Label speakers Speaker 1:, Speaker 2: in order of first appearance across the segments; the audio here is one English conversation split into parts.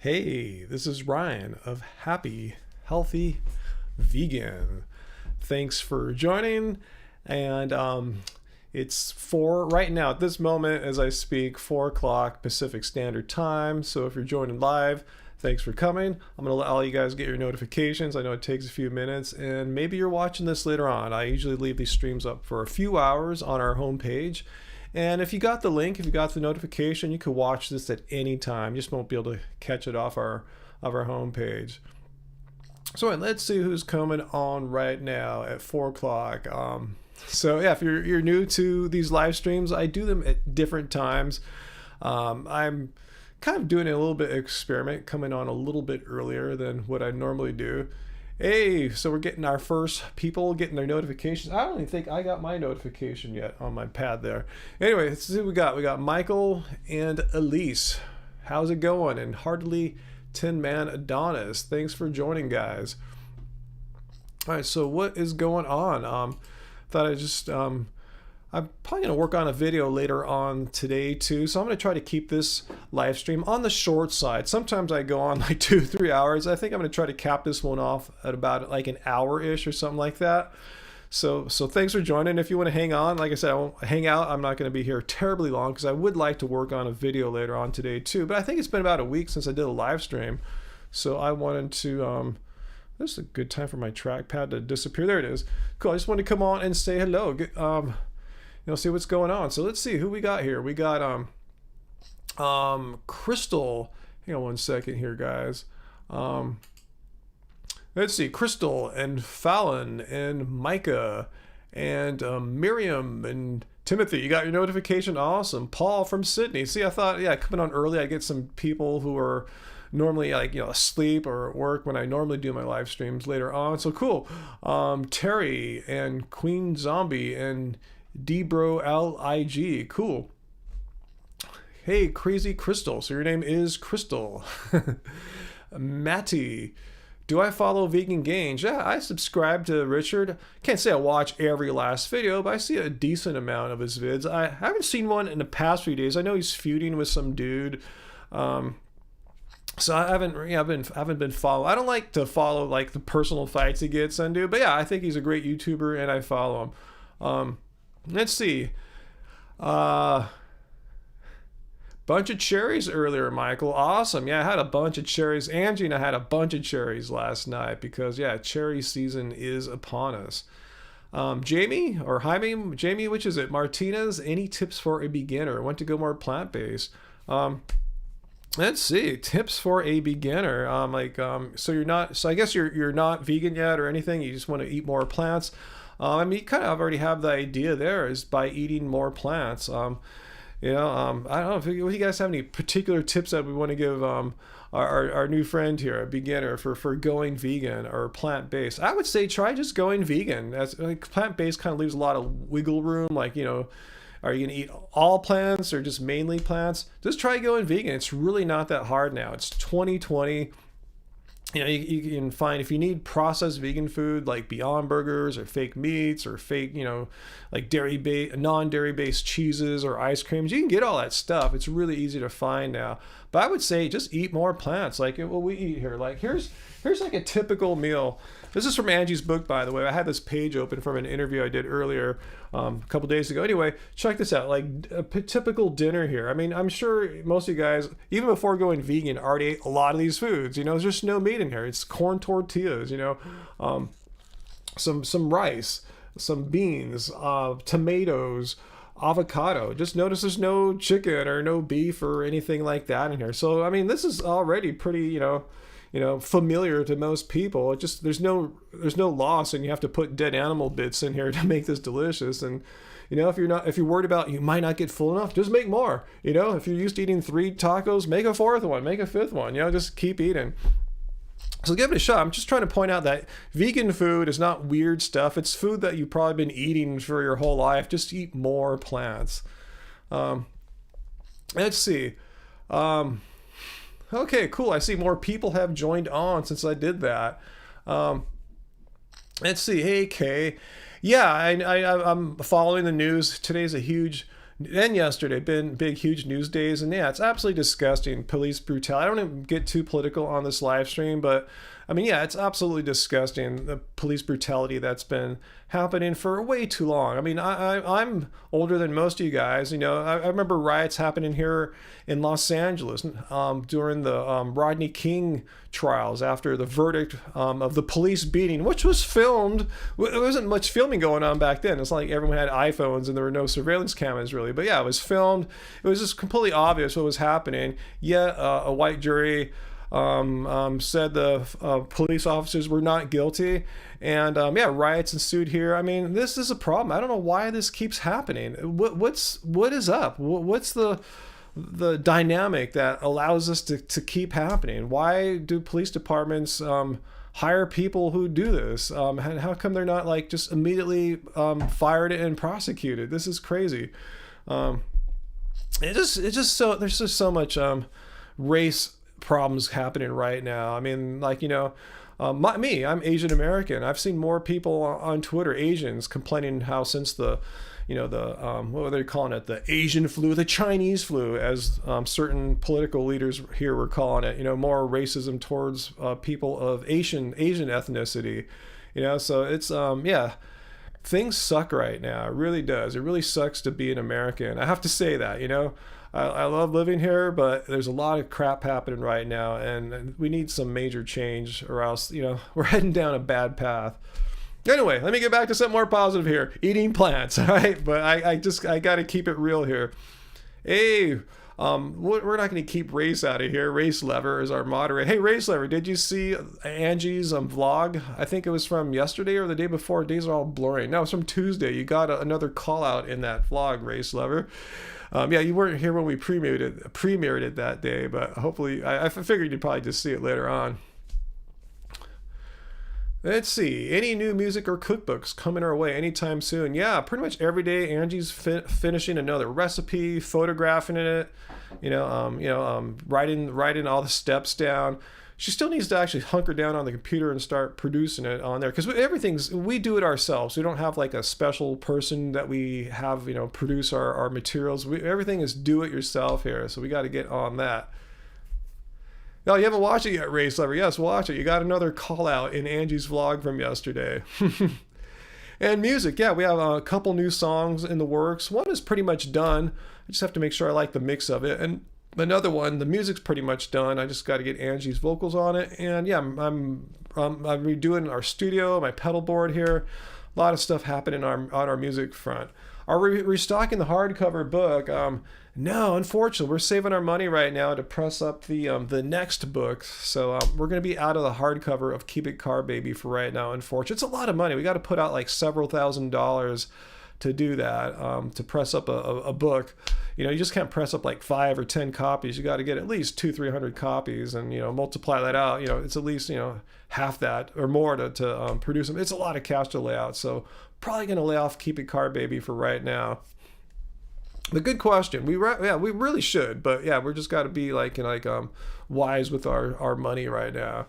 Speaker 1: Hey, this is Ryan of Happy Healthy Vegan. Thanks for joining. And it's right now at this moment as I speak, 4 o'clock Pacific Standard Time. So if you're joining live, thanks for coming. I'm going to let all you guys get your notifications. I know it takes a few minutes, and maybe you're watching this later on. I usually leave these streams up for a few hours on our homepage. And if you got the link, if you got the notification, you can watch this at any time. You just won't be able to catch it off our homepage. So let's see who's coming on right now at 4 o'clock. So yeah, if you're new to these live streams, I do them at different times. I'm kind of doing a little bit of experiment, coming on a little bit earlier than what I normally do. Hey, so we're getting our first people getting their notifications. I don't even think I got my notification yet on my pad there. Anyway, let's see what we got. We got Michael and Elise. How's it going? And Hardly Tin Man Adonis. Thanks for joining, guys. All right, so what is going on? Thought I just I'm probably going to work on a video later on today too. So I'm going to try to keep this live stream on the short side. Sometimes I go on like 2-3 hours. I think I'm going to try to cap this one off at about like an hour-ish or something like that. So thanks for joining. If you want to hang on, like I said, I won't hang out. I'm not going to be here terribly long because I would like to work on a video later on today too. But I think it's been about a week since I did a live stream. So I wanted to, this is a good time for my trackpad to disappear. There it is. Cool. I just wanted to come on and say hello. See what's going on. So let's see who we got here. We got Crystal. Hang on one second here, guys. Let's see, Crystal and Fallon and Micah and Miriam and Timothy. You got your notification? Awesome. Paul from Sydney. See, I thought, yeah, coming on early, I'd get some people who are normally asleep or at work when I normally do my live streams later on. So cool. Terry and Queen Zombie and Debro LIG. Cool. Hey, Crazy Crystal. So your name is Crystal. Matty. Do I follow Vegan Gains? Yeah, I subscribe to Richard. Can't say I watch every last video, but I see a decent amount of his vids. I haven't seen one in the past few days. I know he's feuding with some dude. So I haven't been following. I don't like to follow like the personal fights he gets into, but yeah, I think he's a great YouTuber and I follow him. Let's see. Bunch of cherries earlier, Michael. Awesome. Yeah, I had a bunch of cherries. Angie and I had a bunch of cherries last night because, yeah, cherry season is upon us. Jamie or Jaime? Jamie, which is it? Martinez, any tips for a beginner? Want to go more plant-based? Let's see. Tips for a beginner. So I guess you're not vegan yet or anything. You just want to eat more plants. You kind of already have the idea there is by eating more plants. I don't know if you guys have any particular tips that we want to give our new friend here, a beginner, for going vegan or plant-based. I would say try just going vegan. That's like plant-based kind of leaves a lot of wiggle room. Like, are you going to eat all plants or just mainly plants? Just try going vegan. It's really not that hard now. It's 2020. You can find, if you need processed vegan food like Beyond Burgers or fake meats or fake, like non-dairy based cheeses or ice creams, you can get all that stuff. It's really easy to find now. But I would say just eat more plants. Like what we eat here. Like here's like a typical meal. This is from Angie's book, by the way. I had this page open from an interview I did earlier a couple days ago. Anyway, check this out. Like a typical dinner here. I mean, I'm sure most of you guys, even before going vegan, already ate a lot of these foods. There's just no meat in here. It's corn tortillas, some rice, some beans, tomatoes, avocado. Just notice there's no chicken or no beef or anything like that in here. So, I mean, this is already pretty, familiar to most people. It just there's no loss, and you have to put dead animal bits in here to make this delicious. And if you're worried about you might not get full enough, just make more. If you're used to eating 3 tacos, make a 4th one, make a 5th one. Just keep eating. So give it a shot. I'm just trying to point out that vegan food is not weird stuff. It's food that you've probably been eating for your whole life. Just eat more plants. Let's see. Okay, cool. I see more people have joined on since I did that. Let's see. Hey, Kay. Yeah, I'm following the news. Today's a huge and yesterday been big, huge news days. And yeah, it's absolutely disgusting. Police brutality. I don't even get too political on this live stream, but I mean, yeah, it's absolutely disgusting, the police brutality that's been happening for way too long. I mean, I'm older than most of you guys. You know, I remember riots happening here in Los Angeles during the Rodney King trials after the verdict of the police beating, which was filmed. There wasn't much filming going on back then. It's not like everyone had iPhones and there were no surveillance cameras really. But yeah, it was filmed. It was just completely obvious what was happening. Yet a white jury said the police officers were not guilty, and yeah, riots ensued here. I mean, this is a problem. I don't know why this keeps happening. What is up? What's the dynamic that allows this to keep happening? Why do police departments hire people who do this? How come they're not like just immediately fired and prosecuted? This is crazy. It's just so there's just so much race problems happening right now. I mean, like, you know, I'm Asian American. I've seen more people on Twitter, Asians, complaining how since the, you know, the what were they calling it, the Asian flu, the Chinese flu, as certain political leaders here were calling it, you know, more racism towards people of Asian ethnicity, you know. So it's yeah, things suck right now. It really does. It really sucks to be an American. I have to say that, you know. I love living here, but there's a lot of crap happening right now, and we need some major change, or else, you know, we're heading down a bad path. Anyway, let me get back to something more positive here. Eating plants, all right? But I got to keep it real here. Hey, we're not going to keep Race out of here. Race Lever is our moderator. Hey, Race Lever, did you see Angie's vlog? I think it was from yesterday or the day before. Days are all blurry. No, it's from Tuesday. You got another call out in that vlog, Race Lever. Yeah, you weren't here when we premiered it that day, but hopefully, I figured you'd probably just see it later on. Let's see, any new music or cookbooks coming our way anytime soon? Yeah, pretty much every day Angie's finishing another recipe, photographing it, writing all the steps down. She still needs to actually hunker down on the computer and start producing it on there, because we do it ourselves. We don't have like a special person that we have, you know, produce our materials. Everything is do it yourself here, so we got to get on that. No, you haven't watched it yet, Race Lover. Yes, watch it. You got another call out in Angie's vlog from yesterday. And music, yeah, we have a couple new songs in the works. One is pretty much done. I just have to make sure I like the mix of it. And another one, the music's pretty much done. I just got to get Angie's vocals on it. And yeah, I'm redoing our studio, my pedal board here. A lot of stuff happening on our music front. Are we restocking the hardcover book? No, unfortunately, we're saving our money right now to press up the next book. So we're going to be out of the hardcover of Keep It Car Baby for right now, unfortunately. It's a lot of money. We got to put out like several $1,000s to do that, to press up a book. You know, you just can't press up like 5 or 10 copies. You got to get at least 200-300 copies, and, you know, multiply that out. You know, it's at least, you know, half that or more to produce them. It's a lot of cash to lay out. So probably going to lay off Keep It Car Baby for right now. The good question. We really should, but yeah, we're just got to be wise with our money right now.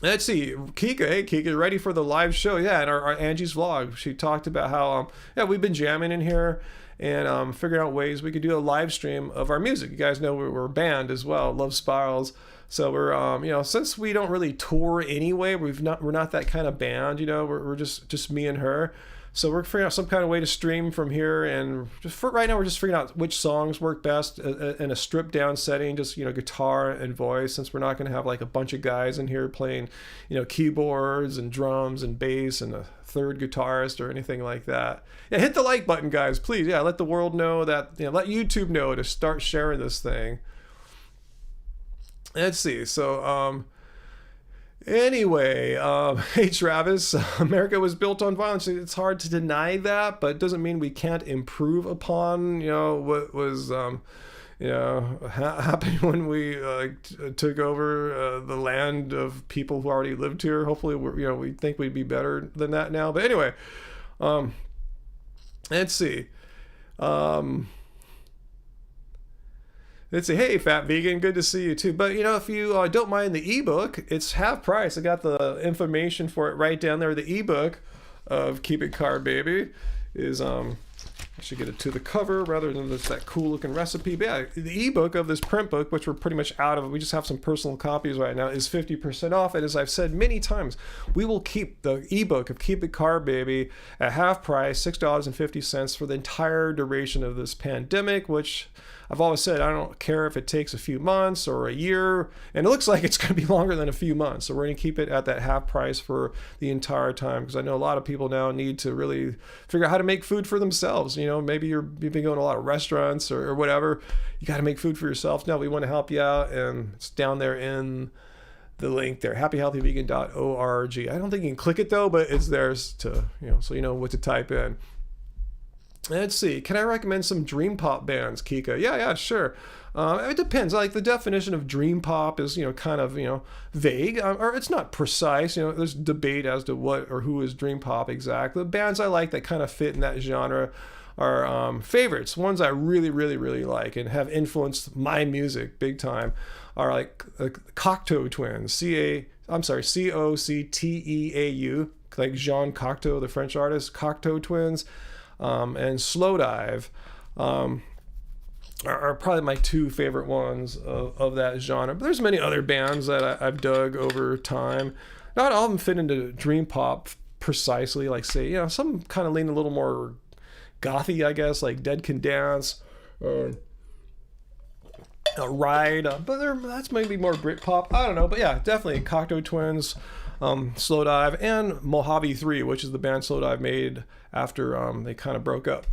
Speaker 1: Let's see, Kika. Hey, Kika, ready for the live show? Yeah, in our Angie's vlog, she talked about how we've been jamming in here and figuring out ways we could do a live stream of our music. You guys know we're a band as well, Love Spirals. So we're since we don't really tour anyway, we're not that kind of band. You know, we're just me and her. So we're figuring out some kind of way to stream from here, and just for right now, we're just figuring out which songs work best in a stripped down setting, just, you know, guitar and voice, since we're not going to have like a bunch of guys in here playing, you know, keyboards and drums and bass and a third guitarist or anything like that. Yeah, hit the like button, guys, please. Yeah, let the world know that, you know, let YouTube know to start sharing this thing. Let's see. So, anyway, hey Travis, America was built on violence. It's hard to deny that, but it doesn't mean we can't improve upon, you know, what was, happening when we took over the land of people who already lived here. Hopefully, we think we'd be better than that now. But anyway, let's see. Let's say, hey, Fat Vegan, good to see you too. But, you know, if you don't mind the ebook, it's half price. I got the information for it right down there. The ebook of Keep It Car Baby is I should get it to the cover rather than this that cool looking recipe. But yeah, the ebook of this print book, which we're pretty much out of, we just have some personal copies right now, is 50% off. And as I've said many times, we will keep the ebook of Keep It Carb Baby at half price, $6.50 for the entire duration of this pandemic, which I've always said, I don't care if it takes a few months or a year, and it looks like it's going to be longer than a few months. So we're going to keep it at that half price for the entire time, because I know a lot of people now need to really figure out how to make food for themselves. You know, maybe you've been going to a lot of restaurants or whatever. You got to make food for yourself. Now we want to help you out, and it's down there in the link there, happyhealthyvegan.org. I don't think you can click it though, but it's theirs to, so you know what to type in. Let's see. Can I recommend some dream pop bands, Kika? Yeah, sure. It depends. Like the definition of dream pop is, kind of, vague, or it's not precise. There's debate as to what or who is dream pop exactly. The bands I like that kind of fit in that genre are favorites. Ones I really, really, really like and have influenced my music big time are like Cocteau Twins. Cocteau, like Jean Cocteau, the French artist. Cocteau Twins. And Slow Dive are probably my two favorite ones of that genre. But there's many other bands that I've dug over time. Not all of them fit into dream pop precisely, like say, some kind of lean a little more gothy, I guess, like Dead Can Dance or Ride. But that's maybe more Britpop. I don't know. But yeah, definitely Cocteau Twins, Slow Dive, and Mojave 3, which is the band Slow Dive made after they kind of broke up.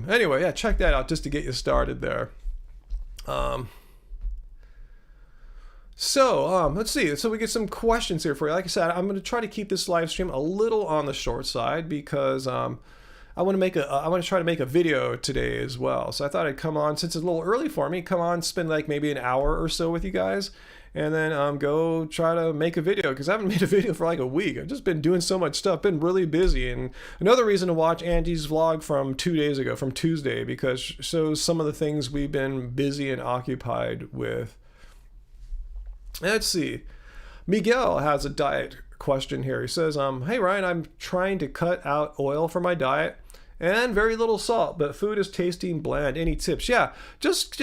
Speaker 1: Anyway, yeah, check that out just to get you started there. Let's see. So we get some questions here for you. Like I said, I'm going to try to keep this live stream a little on the short side because I want to try to make a video today as well. So I thought I'd come on, since it's a little early for me, spend like maybe an hour or so with you guys, and then go try to make a video, because I haven't made a video for like a week. I've just been doing so much stuff, been really busy. And another reason to watch Angie's vlog from 2 days ago, from Tuesday, because it shows some of the things we've been busy and occupied with. Let's see. Miguel has a diet question here. He says, hey Ryan, I'm trying to cut out oil for my diet and very little salt, but food is tasting bland. Any tips? Yeah, just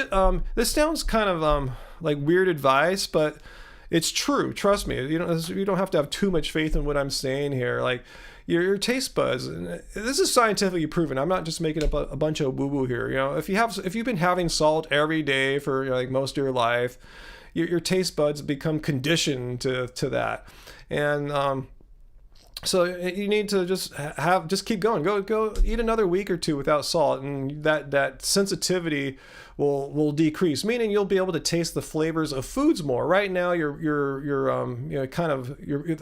Speaker 1: this sounds kind of like weird advice, but it's true. Trust me. You don't have to have too much faith in what I'm saying here. Like your taste buds, and this is scientifically proven. I'm not just making up a bunch of woo-woo here. If you've been having salt every day for like most of your life, your taste buds become conditioned to that, and so you need to just keep going. Go eat another week or two without salt, and that sensitivity will decrease. Meaning you'll be able to taste the flavors of foods more. Right now, the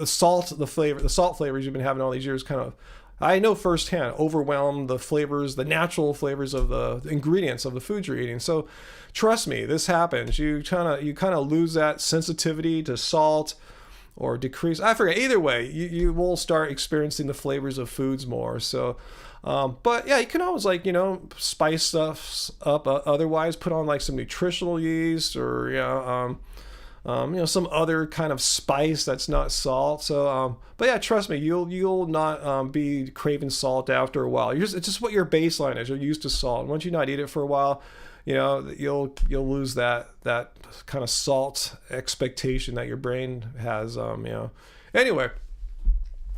Speaker 1: salt flavors you've been having all these years kind of, I know firsthand, overwhelm the flavors, the natural flavors of the ingredients of the foods you're eating. So trust me, this happens. You kind of lose that sensitivity to salt, or decrease. I forget. Either way, you will start experiencing the flavors of foods more. So, but yeah, you can always spice stuff up. Otherwise, put on like some nutritional yeast or some other kind of spice that's not salt. So, but yeah, trust me, you'll not be craving salt after a while. It's just what your baseline is. You're used to salt. And once you not eat it for a while, you'll lose that kind of salt expectation that your brain has. Anyway,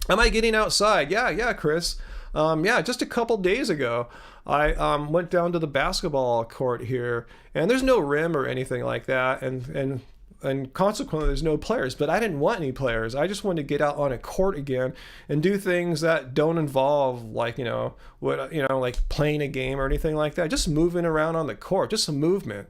Speaker 1: am I getting outside? Yeah, Chris. Just a couple days ago, I went down to the basketball court here, and there's no rim or anything like that, and consequently there's no players. But I didn't want any players. I just wanted to get out on a court again and do things that don't involve like like playing a game or anything like that. Just moving around on the court, just some movement,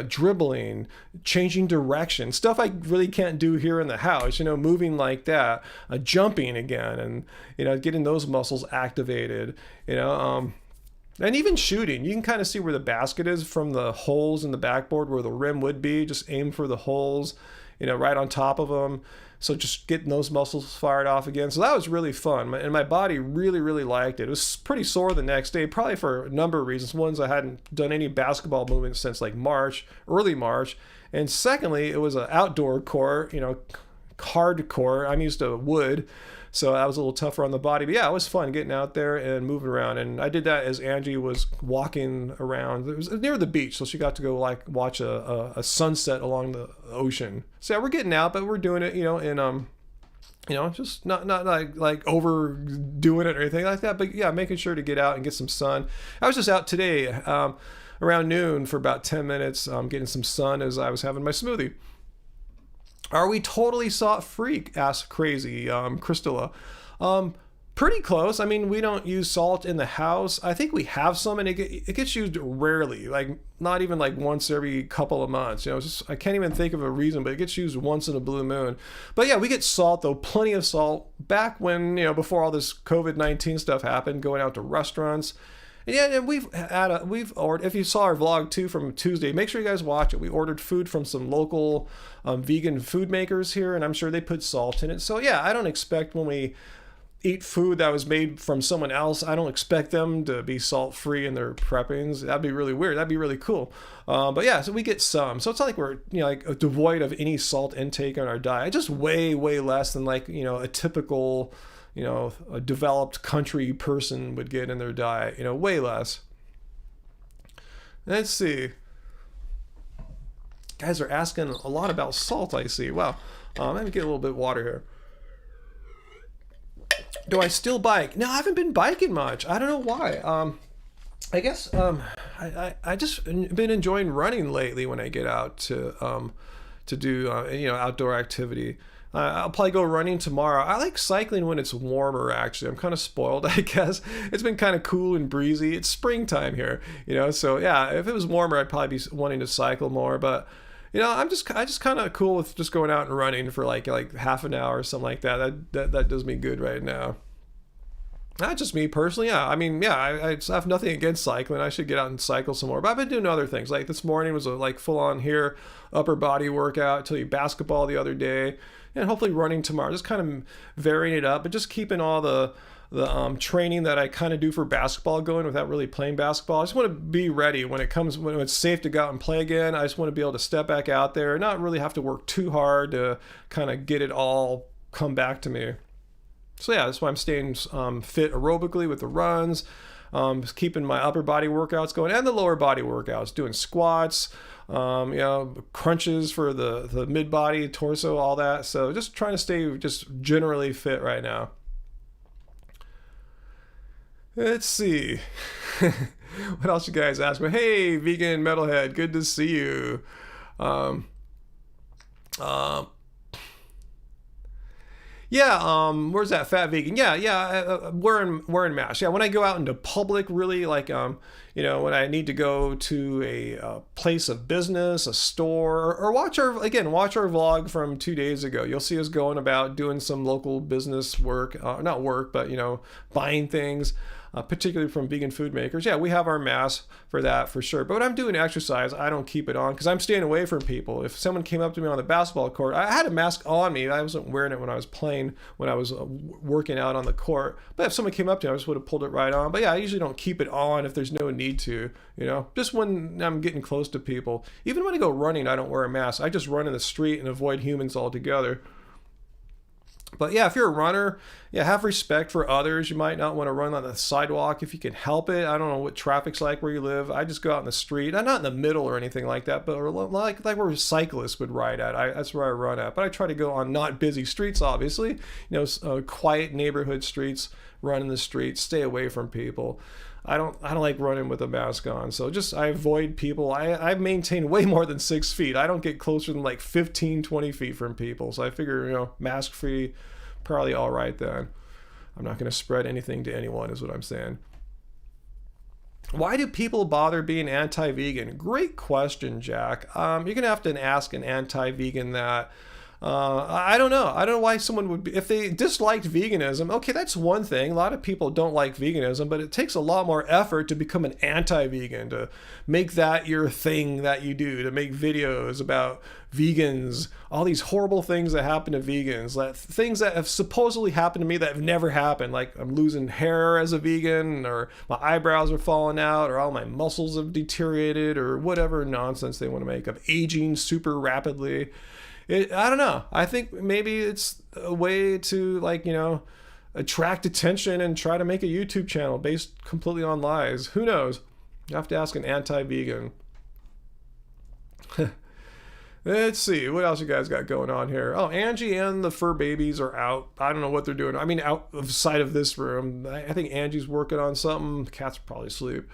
Speaker 1: dribbling, changing direction, stuff I really can't do here in the house. Moving like that, jumping again, and getting those muscles activated. And even shooting, you can kind of see where the basket is from the holes in the backboard where the rim would be. Just aim for the holes, right on top of them. So just getting those muscles fired off again. So that was really fun. And my body really, really liked it. It was pretty sore the next day, probably for a number of reasons. One is I hadn't done any basketball movement since like early March. And secondly, it was an outdoor court, hard court. I'm used to wood. So that was a little tougher on the body. But yeah, it was fun getting out there and moving around. And I did that as Angie was walking around. It was near the beach, so she got to go like watch a sunset along the ocean. So yeah, we're getting out, but we're doing it, just not like overdoing it or anything like that. But yeah, making sure to get out and get some sun. I was just out today around noon for about 10 minutes, getting some sun as I was having my smoothie. Are we totally salt free? Asked Crazy Christella. Pretty close. I mean, we don't use salt in the house. I think we have some, and it gets used rarely, like not even like once every couple of months. I can't even think of a reason, but it gets used once in a blue moon. But yeah, we get salt though, plenty of salt. Back when before all this COVID-19 stuff happened, going out to restaurants. And yeah, and we've ordered. If you saw our vlog too from Tuesday, make sure you guys watch it. We ordered food from some local vegan food makers here, and I'm sure they put salt in it. So yeah, I don't expect when we eat food that was made from someone else, I don't expect them to be salt free in their preppings. That'd be really weird. That'd be really cool. But yeah, so we get some. So it's not like we're like devoid of any salt intake on our diet. Just way less than like a typical a developed country person would get in their diet, way less. Let's see. Guys are asking a lot about salt, I see. Wow. Let me get a little bit of water here. Do I still bike? No, I haven't been biking much. I don't know why. I guess I just been enjoying running lately when I get out to do outdoor activity. I'll probably go running tomorrow. I like cycling when it's warmer, actually. I'm kind of spoiled, I guess. It's been kind of cool and breezy. It's springtime here, so yeah, if it was warmer, I'd probably be wanting to cycle more. But, I just kind of cool with just going out and running for like half an hour or something like that. That does me good right now. Not just me personally. Yeah, I mean, yeah, I have nothing against cycling. I should get out and cycle some more. But I've been doing other things. Like this morning was a full on here upper body workout. I tell you, basketball the other day. And hopefully running tomorrow, just kind of varying it up, but just keeping all the training that I kind of do for basketball going without really playing basketball. I just want to be ready when it's safe to go out and play again. I just want to be able to step back out there and not really have to work too hard to kind of get it all come back to me. So yeah, that's why I'm staying fit aerobically with the runs, keeping my upper body workouts going and the lower body workouts, doing squats, crunches for the mid body, torso, all that. So just trying to stay just generally fit right now. Let's see. What else you guys ask me? Hey, vegan metalhead, good to see you. Where's that fat vegan? Wearing masks. Yeah, when I go out into public, really when I need to go to a place of business, a store, or watch our vlog from 2 days ago. You'll see us going about doing some local business work, not work, but buying things. Particularly from vegan food makers. Yeah, we have our masks for that for sure. But when I'm doing exercise, I don't keep it on because I'm staying away from people. If someone came up to me on the basketball court, I had a mask on me. I wasn't wearing it when I was playing, when I was working out on the court. But if someone came up to me, I just would have pulled it right on. But yeah, I usually don't keep it on if there's no need to, just when I'm getting close to people. Even when I go running, I don't wear a mask. I just run in the street and avoid humans altogether. But yeah, if you're a runner, have respect for others. You might not want to run on the sidewalk if you can help it. I don't know what traffic's like where you live. I just go out in the street. I'm not in the middle or anything like that, but like where cyclists would ride at. That's where I run at. But I try to go on not busy streets, obviously. Quiet neighborhood streets, run in the streets, stay away from people. I don't like running with a mask on. So I avoid people. I maintain way more than 6 feet. I don't get closer than 15, 20 feet from people. So I figure, mask free, probably all right then. I'm not going to spread anything to anyone is what I'm saying. Why do people bother being anti-vegan? Great question, Jack. You're going to have to ask an anti-vegan that. I don't know. I don't know why someone would be, if they disliked veganism, okay, that's one thing. A lot of people don't like veganism, but it takes a lot more effort to become an anti-vegan, to make that your thing that you do, to make videos about vegans, all these horrible things that happen to vegans, things that have supposedly happened to me that have never happened, like I'm losing hair as a vegan, or my eyebrows are falling out, or all my muscles have deteriorated, or whatever nonsense they want to make, of aging super rapidly. I don't know. I think maybe it's a way to attract attention and try to make a YouTube channel based completely on lies. Who knows? You have to ask an anti-vegan. Let's see, what else you guys got going on here? Oh, Angie and the fur babies are out. I don't know what they're doing. I mean, out of sight of this room. I think Angie's working on something. The cats are probably asleep.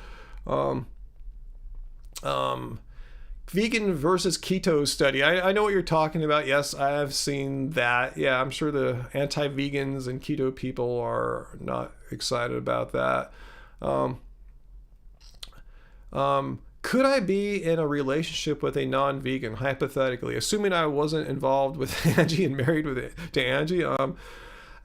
Speaker 1: Vegan versus keto study. I know what you're talking about. Yes, I have seen that. Yeah, I'm sure the anti-vegans and keto people are not excited about that. Could I be in a relationship with a non-vegan, hypothetically, assuming I wasn't involved with Angie and married to Angie?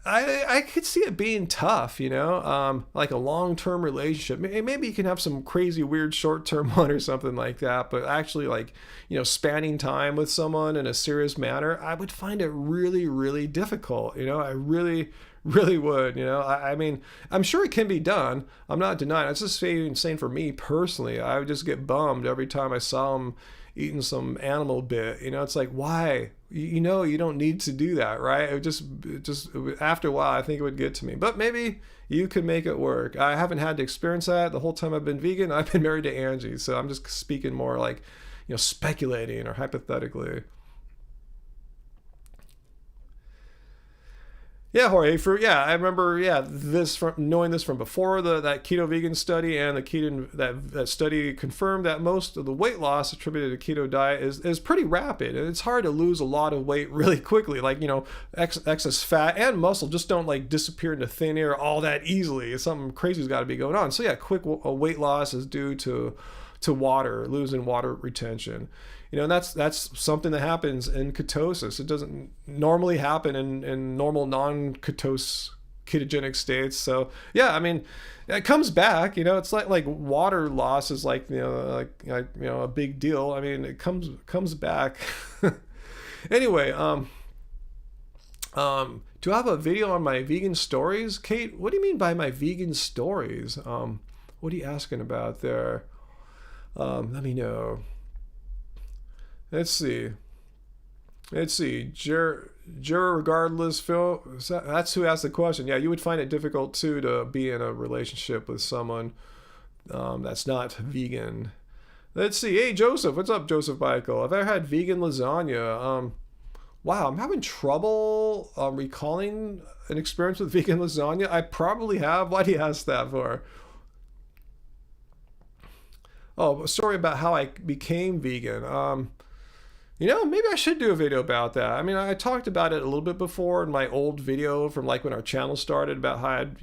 Speaker 1: I could see it being tough, like a long-term relationship. Maybe you can have some crazy, weird short-term one or something like that, but actually, like, spanning time with someone in a serious manner, I would find it really, really difficult. I really, really would. I mean, I'm sure it can be done. I'm not denying. It's just saying for me personally, I would just get bummed every time I saw him eating some animal bit. It's like, why? You don't need to do that, right? It just after a while, I think it would get to me. But maybe you could make it work. I haven't had to experience that the whole time I've been vegan. I've been married to Angie, so I'm just speaking more like, speculating or hypothetically. Yeah, Jorge. I remember. Yeah, knowing this from before that keto vegan study, and the keto that study confirmed that most of the weight loss attributed to keto diet is pretty rapid, and it's hard to lose a lot of weight really quickly. Like excess fat and muscle just don't like disappear into thin air all that easily. Something crazy's got to be going on. So yeah, quick weight loss is due to water, losing water retention. And that's something that happens in ketosis. It doesn't normally happen in normal ketogenic states. So yeah, I mean, it comes back. It's like water loss is like a big deal. I mean, it comes back. Anyway, do I have a video on my vegan stories, Kate? What do you mean by my vegan stories? What are you asking about there? Let me know. Let's see. Regardless, Phil. That's who asked the question. Yeah, you would find it difficult too to be in a relationship with someone that's not vegan. Let's see. Hey, Joseph. What's up, Joseph Michael? I've ever had vegan lasagna. Wow, I'm having trouble recalling an experience with vegan lasagna. I probably have. Why do you ask that for? Oh, a story about how I became vegan. Maybe I should do a video about that. I mean, I talked about it a little bit before in my old video from like when our channel started about how I had,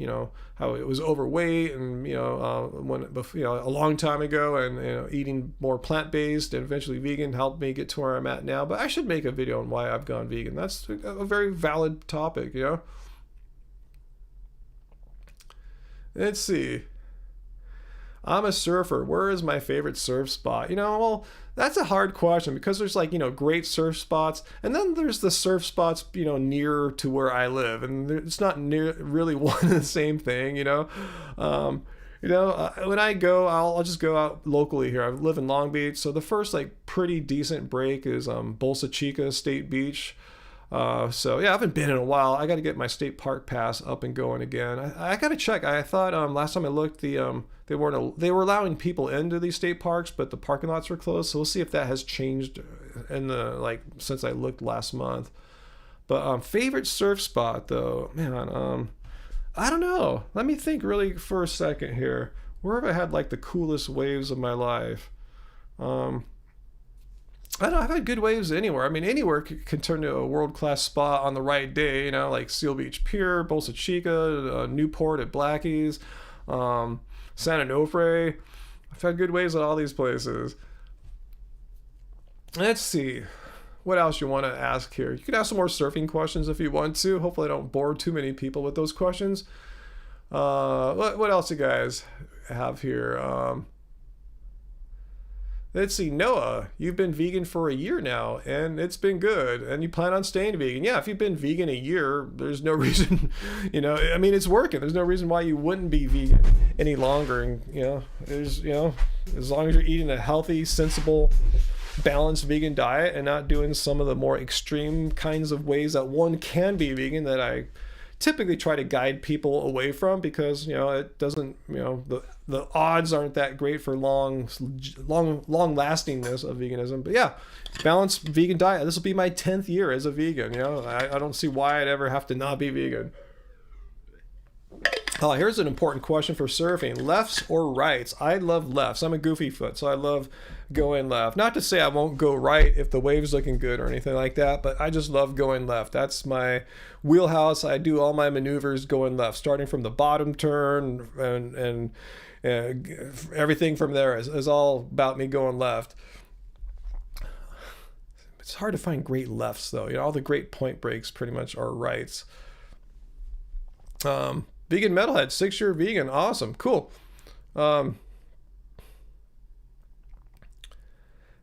Speaker 1: how it was overweight and, a long time ago, and, eating more plant-based and eventually vegan helped me get to where I'm at now. But I should make a video on why I've gone vegan. That's a very valid topic, Let's see. I'm a surfer. Where is my favorite surf spot? Well, that's a hard question because there's like, great surf spots. And then there's the surf spots, near to where I live. And it's not really one and the same thing, when I go, I'll just go out locally here. I live in Long Beach. So the first like pretty decent break is Bolsa Chica State Beach. So yeah, I haven't been in a while. I got to get my state park pass up and going again. I got to check. I thought last time I looked, they were allowing people into these state parks, but the parking lots were closed. So we'll see if that has changed since I looked last month. But favorite surf spot though, man, I don't know. Let me think really for a second here. Where have I had like the coolest waves of my life? I don't know, I've had good waves anywhere. I mean, anywhere can turn to a world-class spot on the right day, like Seal Beach Pier, Bolsa Chica, Newport at Blackie's, San Onofre. I've had good waves at all these places. Let's see. What else you want to ask here? You can ask some more surfing questions if you want to. Hopefully I don't bore too many people with those questions. What else you guys have here? Let's see, Noah, you've been vegan for a year now, and it's been good, and you plan on staying vegan. Yeah, if you've been vegan a year, there's no reason, I mean, it's working. There's no reason why you wouldn't be vegan any longer. And, there's, as long as you're eating a healthy, sensible, balanced vegan diet and not doing some of the more extreme kinds of ways that one can be vegan that I typically try to guide people away from, because it doesn't, the odds aren't that great for long lastingness of veganism. But yeah, balanced vegan diet. This will be my 10th year as a vegan. I don't see why I'd ever have to not be vegan. Oh, here's an important question for surfing. Lefts or rights? I love lefts. I'm a goofy foot, so I love going left. Not to say I won't go right if the wave's looking good or anything like that, but I just love going left. That's my wheelhouse. I do all my maneuvers going left, starting from the bottom turn, and everything from there is all about me going left. It's hard to find great lefts, though. All the great point breaks pretty much are rights. Vegan Metalhead, 6-year vegan. Awesome. Cool.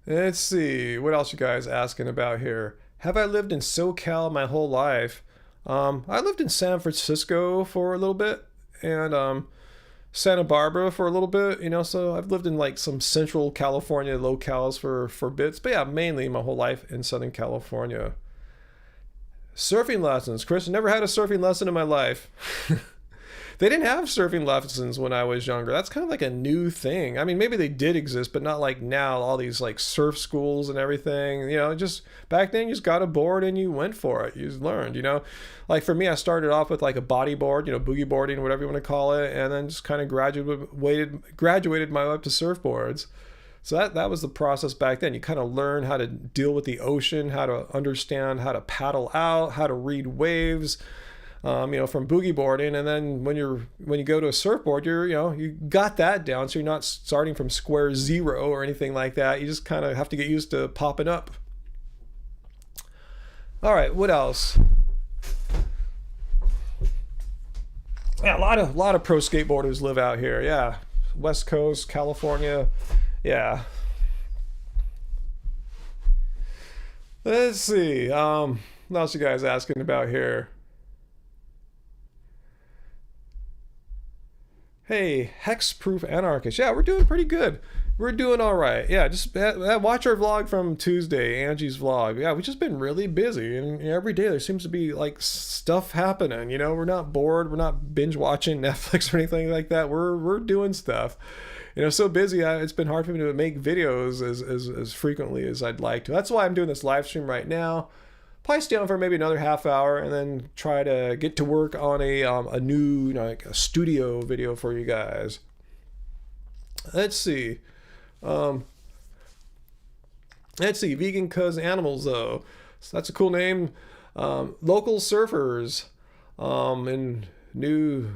Speaker 1: Let's see. What else you guys asking about here? Have I lived in SoCal my whole life? I lived in San Francisco for a little bit, and Santa Barbara for a little bit, so I've lived in like some central California locales for bits. But yeah, mainly my whole life in Southern California. Surfing lessons. Chris, never had a surfing lesson in my life. They didn't have surfing lessons when I was younger. That's kind of like a new thing. I mean, maybe they did exist, but not like now, all these like surf schools and everything. Just back then you just got a board and you went for it. You just learned, Like for me, I started off with like a bodyboard, boogie boarding, whatever you want to call it, and then just kind of graduated my way up to surfboards. So that was the process back then. You kind of learn how to deal with the ocean, how to understand how to paddle out, how to read waves. From boogie boarding, and then when you go to a surfboard, you got that down, so you're not starting from square zero or anything like that. You just kind of have to get used to popping up. All right, what else? Yeah, a lot of pro skateboarders live out here. Yeah, West Coast, California. Yeah. Let's see. What else you guys asking about here? Hey, Hex-Proof Anarchist. Yeah, we're doing pretty good. We're doing all right. Yeah, just watch our vlog from Tuesday, Angie's vlog. Yeah, we've just been really busy, and every day there seems to be like stuff happening. We're not bored. We're not binge watching Netflix or anything like that. We're doing stuff. So busy. It's been hard for me to make videos as frequently as I'd like to. That's why I'm doing this live stream right now. Probably stay on for maybe another half hour and then try to get to work on a new like a studio video for you guys. Let's see. Vegan cuz animals though. So that's a cool name. Local surfers in New,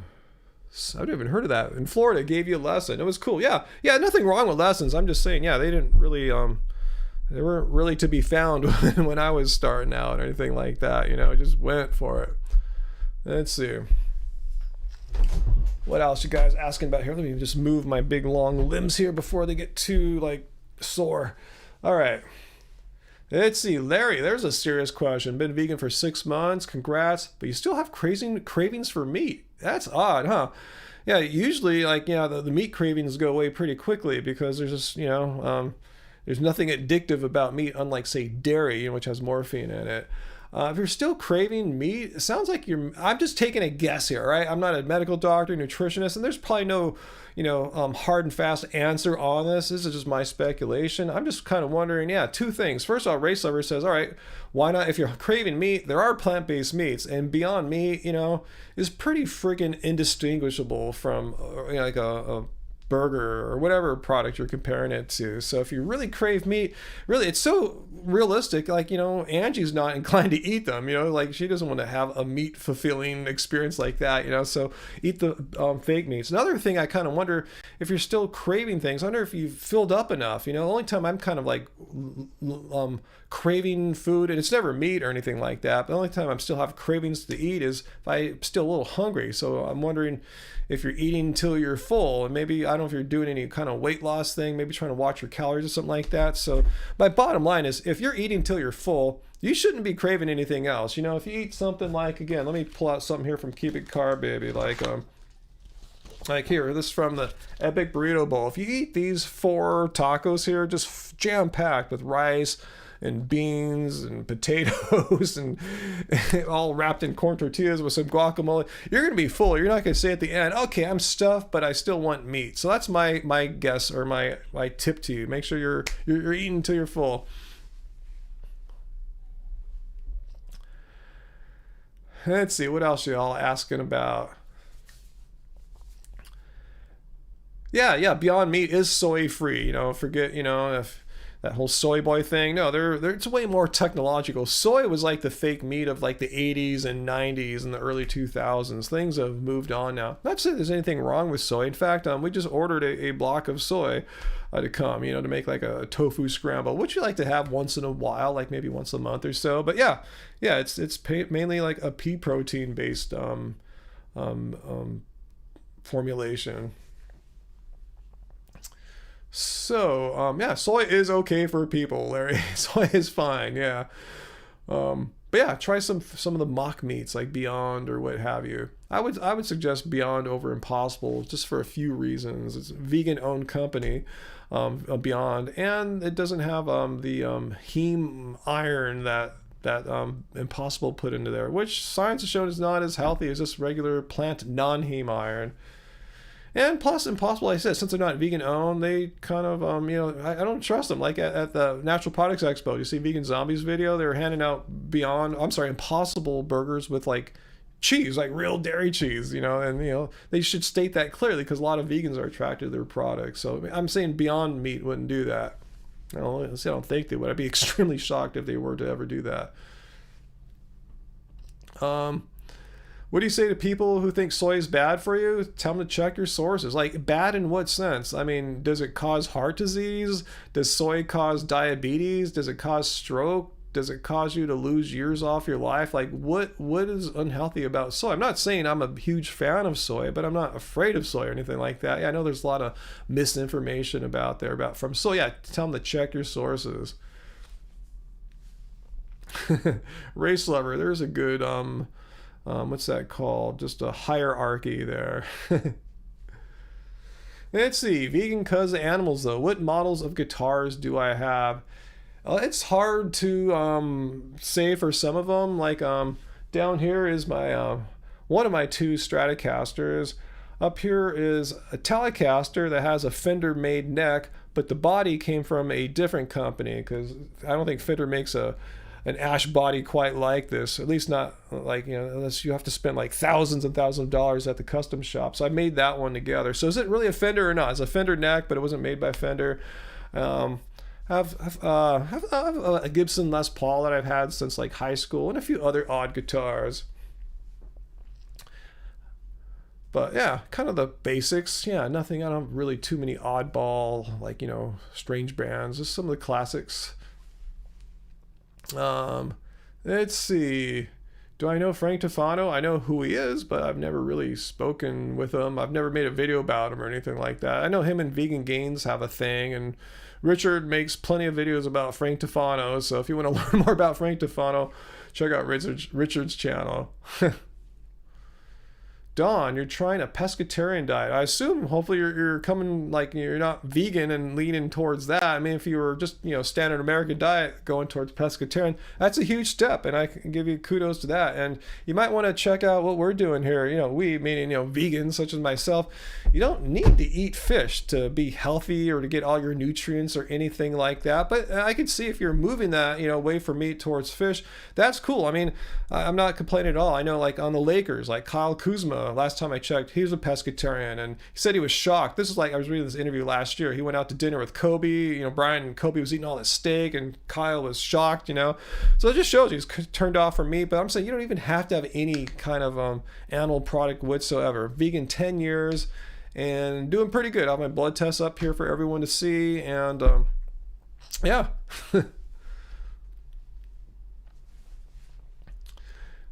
Speaker 1: I've never even heard of that. In Florida gave you a lesson. It was cool. Yeah, nothing wrong with lessons. I'm just saying, they didn't really they weren't really to be found when I was starting out or anything like that. I just went for it. Let's see. What else you guys asking about here? Let me just move my big long limbs here before they get too sore. All right. Let's see. Larry, there's a serious question. Been vegan for 6 months. Congrats. But you still have cravings for meat. That's odd, huh? Yeah, usually the meat cravings go away pretty quickly because there's just, there's nothing addictive about meat, unlike, say, dairy, which has morphine in it. If you're still craving meat, it sounds like I'm just taking a guess here, right? I'm not a medical doctor, nutritionist, and there's probably no, hard and fast answer on this. This is just my speculation. I'm just kind of wondering, two things. First of all, Race Lover says, all right, why not? If you're craving meat, there are plant-based meats, and Beyond Meat, is pretty friggin' indistinguishable from like a burger or whatever product you're comparing it to. So if you really crave meat, really, it's so realistic. Angie's not inclined to eat them. She doesn't want to have a meat fulfilling experience like that. So eat the fake meats. Another thing I kind of wonder, if you're still craving things, I wonder if you've filled up enough. The only time I'm kind of craving food, and it's never meat or anything like that, but the only time I'm still have cravings to eat is if I'm still a little hungry. So I'm wondering if you're eating until you're full, and maybe, I don't know if you're doing any kind of weight loss thing, maybe trying to watch your calories or something like that. So my bottom line is, if you're eating until you're full, you shouldn't be craving anything else. If you eat something again, let me pull out something here from Keep It Carb Baby, like here, this is from the Epic Burrito Bowl. If you eat these 4 tacos here, just jam-packed with rice and beans and potatoes and all wrapped in corn tortillas with some guacamole, you're going to be full. You're not going to say at the end, okay, I'm stuffed, but I still want meat. So that's my guess, or my tip to you. Make sure you're eating until you're full. Let's see, what else y'all asking about? Yeah, Beyond Meat is soy free. Forget, if that whole soy boy thing. No, it's way more technological. Soy was like the fake meat of like the 80s and 90s and the early 2000s. Things have moved on now. Not to say there's anything wrong with soy. In fact, we just ordered a block of soy to come, to make like a tofu scramble, which you like to have once in a while, like maybe once a month or so. But yeah, it's mainly like a pea protein based formulation. So, soy is okay for people, Larry. Soy is fine, yeah. But yeah, try some of the mock meats like Beyond or what have you. I would suggest Beyond over Impossible just for a few reasons. It's a vegan-owned company, Beyond, and it doesn't have the heme iron that Impossible put into there, which science has shown is not as healthy as just regular plant non-heme iron. And plus, Impossible, like I said, since they're not vegan owned, they kind of, I don't trust them. Like at the Natural Products Expo, you see Vegan Zombies video, they were handing out Impossible burgers with like cheese, like real dairy cheese, and they should state that clearly because a lot of vegans are attracted to their products. So I'm saying Beyond Meat wouldn't do that. I don't think they would. I'd be extremely shocked if they were to ever do that. What do you say to people who think soy is bad for you? Tell them to check your sources. Like, bad in what sense? I mean, does it cause heart disease? Does soy cause diabetes? Does it cause stroke? Does it cause you to lose years off your life? Like, what is unhealthy about soy? I'm not saying I'm a huge fan of soy, but I'm not afraid of soy or anything like that. Yeah, I know there's a lot of misinformation from soy. Yeah, tell them to check your sources. Race Lover, there's a good what's that called? Just a hierarchy there. Let's see. Vegan cause of animals, though. What models of guitars do I have? It's hard to say for some of them. Like down here is my one of my two Stratocasters. Up here is a Telecaster that has a Fender-made neck, but the body came from a different company because I don't think Fender makes an ash body quite like this, at least not like, unless you have to spend like thousands and thousands of dollars at the custom shop. So I made that one together. So is it really a Fender or not? It's a Fender neck, but it wasn't made by Fender. Have a Gibson Les Paul that I've had since like high school, and a few other odd guitars. But yeah, kind of the basics. Yeah, nothing. I don't really too many oddball, like, strange brands. Just some of the classics. Let's see. Do I know Frank Tufano? I know who he is, but I've never really spoken with him. I've never made a video about him or anything like that. I know him and Vegan Gains have a thing, and Richard makes plenty of videos about Frank Tufano. So if you want to learn more about Frank Tufano, check out Richard's channel. Dawn, you're trying a pescatarian diet. I assume hopefully you're coming, like, you're not vegan and leaning towards that. I mean, if you were just, standard American diet going towards pescatarian, that's a huge step, and I can give you kudos to that. And you might want to check out what we're doing here. We, meaning, vegans such as myself, you don't need to eat fish to be healthy or to get all your nutrients or anything like that. But I could see if you're moving that, away from meat towards fish, that's cool. I mean, I'm not complaining at all. I know, like, on the Lakers, like Kyle Kuzma, last time I checked, he was a pescatarian, and he said he was shocked. This is like, I was reading this interview last year. He went out to dinner with Kobe. Brian and Kobe was eating all this steak, and Kyle was shocked. So it just shows he's turned off from meat. But I'm saying you don't even have to have any kind of animal product whatsoever. Vegan 10 years and doing pretty good. I have my blood tests up here for everyone to see, and yeah.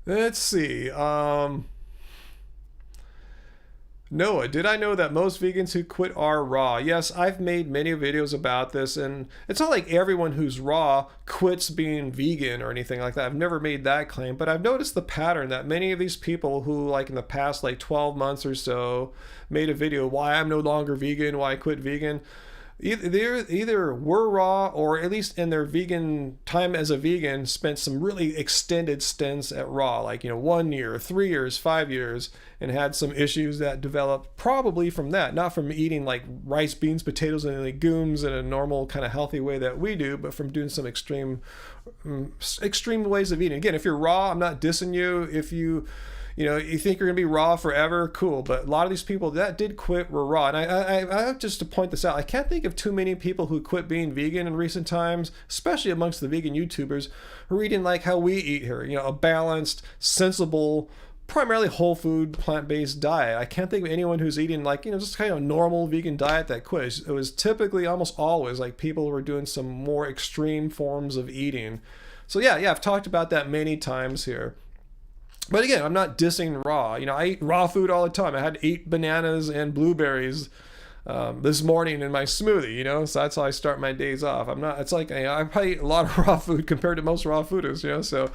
Speaker 1: Let's see. Noah, did I know that most vegans who quit are raw? Yes, I've made many videos about this, and it's not like everyone who's raw quits being vegan or anything like that. I've never made that claim, but I've noticed the pattern that many of these people who, like, in the past, like, 12 months or so, made a video, why I'm no longer vegan, why I quit vegan. either were raw, or at least in their vegan time as a vegan spent some really extended stints at raw, like 1 year, 3 years, 5 years, and had some issues that developed probably from that, not from eating like rice, beans, potatoes, and legumes in a normal kind of healthy way that we do, but from doing some extreme ways of eating. Again, if you're raw, I'm not dissing you. If you think you're gonna be raw forever, cool. But a lot of these people that did quit were raw, and I have just to point this out. I can't think of too many people who quit being vegan in recent times, especially amongst the vegan YouTubers, who are eating like how we eat here. A balanced, sensible, primarily whole food, plant-based diet. I can't think of anyone who's eating like just kind of normal vegan diet that quit. It was typically almost always like people who were doing some more extreme forms of eating. So yeah, I've talked about that many times here. But again, I'm not dissing raw. I eat raw food all the time. I had to eat bananas and blueberries this morning in my smoothie, so that's how I start my days off. It's like, I probably eat a lot of raw food compared to most raw fooders, so,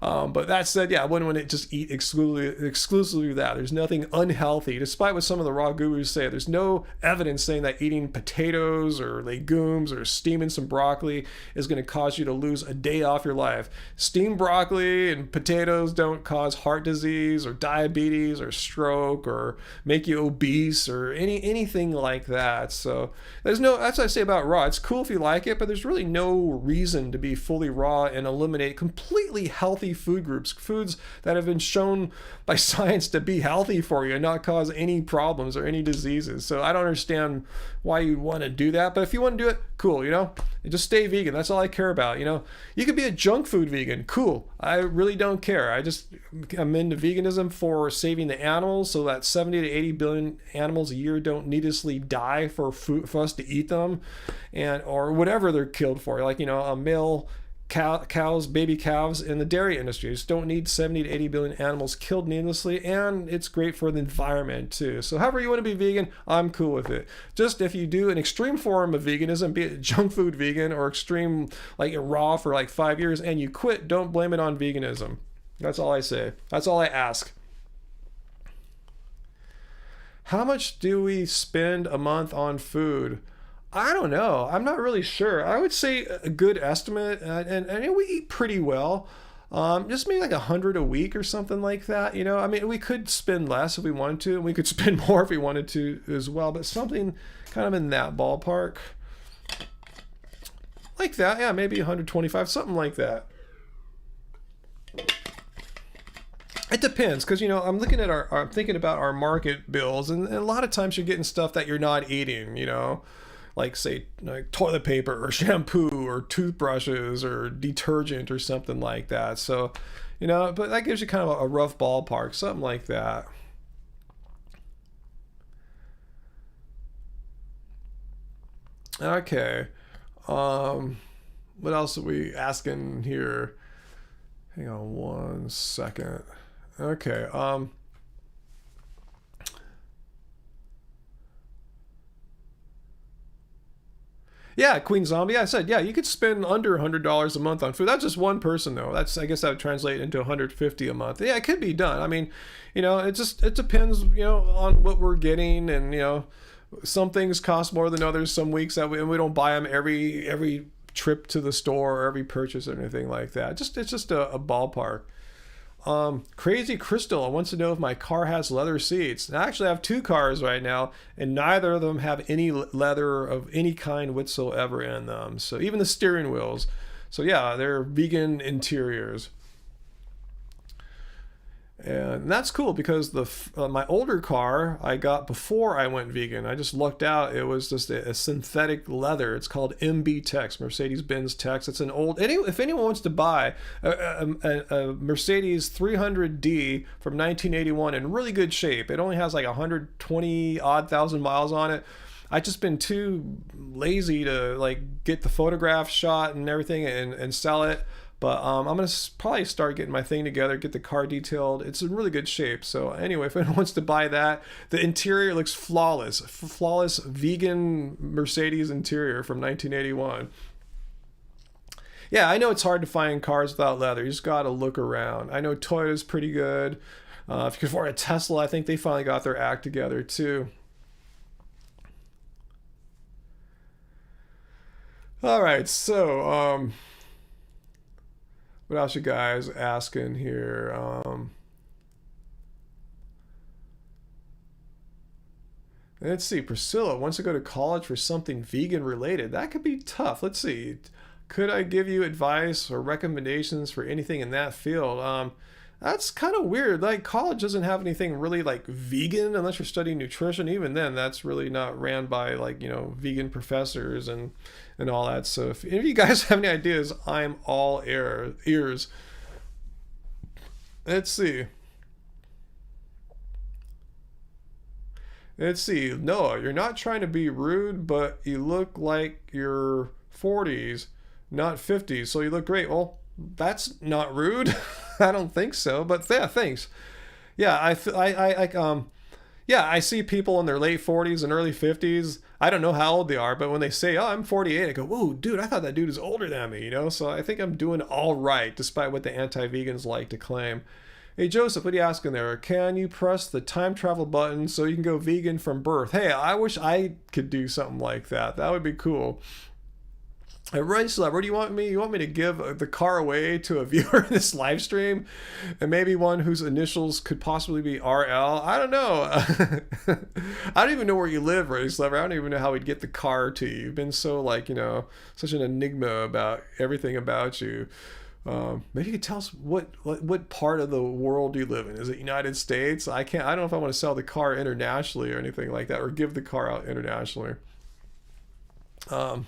Speaker 1: but that said, I wouldn't want to just eat exclusively that. There's nothing unhealthy, despite what some of the raw gurus say. There's no evidence saying that eating potatoes or legumes or steaming some broccoli is going to cause you to lose a day off your life. Steamed broccoli and potatoes don't cause heart disease or diabetes or stroke or make you obese or anything like that. So that's what I say about raw. It's cool if you like it, but there's really no reason to be fully raw and eliminate completely healthy food groups, foods that have been shown by science to be healthy for you and not cause any problems or any diseases. So I don't understand why you want to do that, but if you want to do it, cool, just stay vegan. That's all I care about. You could be a junk food vegan, cool. I really don't care. I'm into veganism for saving the animals, so that 70 to 80 billion animals a year don't needlessly die for us to eat them, or whatever they're killed for, like a male cows, baby calves in the dairy industry. Just don't need 70 to 80 billion animals killed needlessly, and it's great for the environment too. So however you want to be vegan, I'm cool with it. Just if you do an extreme form of veganism, be it junk food vegan or extreme like raw for like 5 years, and you quit, don't blame it on veganism. That's all I say. That's all I ask. How much do we spend a month on food? I don't know. I'm not really sure. I would say a good estimate, and we eat pretty well. Just maybe like 100 a week or something like that. We could spend less if we wanted to, and we could spend more if we wanted to as well. But something kind of in that ballpark, like that. Yeah, maybe 125, something like that. It depends, because I'm looking at I'm thinking about our market bills, and a lot of times you're getting stuff that you're not eating. Like say like toilet paper or shampoo or toothbrushes or detergent or something like that. So, but that gives you kind of a rough ballpark, something like that. Okay. What else are we asking here? Hang on one second. Okay. Yeah, Queen Zombie. I said, you could spend under $100 a month on food. That's just one person, though. I guess that would translate into $150 a month. Yeah, it could be done. It depends, on what we're getting, and some things cost more than others. Some weeks that we don't buy them every trip to the store or every purchase or anything like that. It's just a ballpark. Crazy Crystal wants to know if my car has leather seats. I actually have 2 cars right now, and neither of them have any leather of any kind whatsoever in them. So even the steering wheels. So yeah, they're vegan interiors. And that's cool because my older car I got before I went vegan. I just lucked out. It was just a synthetic leather. It's called MB Tex, Mercedes-Benz Tex. It's an old. If anyone wants to buy a Mercedes 300D from 1981 in really good shape, it only has like 120 odd thousand miles on it. I just been too lazy to like get the photograph shot and everything and sell it. But I'm going to probably start getting my thing together, get the car detailed. It's in really good shape. So anyway, if anyone wants to buy that, the interior looks flawless. Flawless vegan Mercedes interior from 1981. Yeah, I know it's hard to find cars without leather. You just got to look around. I know Toyota's pretty good. If you can afford a Tesla, I think they finally got their act together too. All right, so what else you guys asking here? Let's see. Priscilla wants to go to college for something vegan related. That could be tough. Let's see. Could I give you advice or recommendations for anything in that field? That's kind of weird. Like college doesn't have anything really like vegan unless you're studying nutrition. Even then, that's really not ran by like vegan professors and all that. So if you guys have any ideas, I'm all ears. Let's see. Let's see. Noah, you're not trying to be rude, but you look like you're 40s, not 50s. So you look great. Well, that's not rude. I don't think so. But yeah, thanks. Yeah, yeah, I see people in their late 40s and early 50s. I don't know how old they are, but when they say, "Oh, I'm 48," I go, "Whoa, dude, I thought that dude is older than me." So I think I'm doing all right, despite what the anti-vegans like to claim. Hey Joseph, what are you asking there? Can you press the time travel button so you can go vegan from birth? Hey, I wish I could do something like that. That would be cool. Right, so where do you want me? You want me to give the car away to a viewer in this live stream, and maybe one whose initials could possibly be RL? I don't know. I don't even know where you live, Race Lover. I don't even know how we'd get the car to you. You've been so such an enigma about everything about you. Maybe you could tell us what part of the world you live in. Is it United States? I don't know if I want to sell the car internationally or anything like that, or give the car out internationally. Um,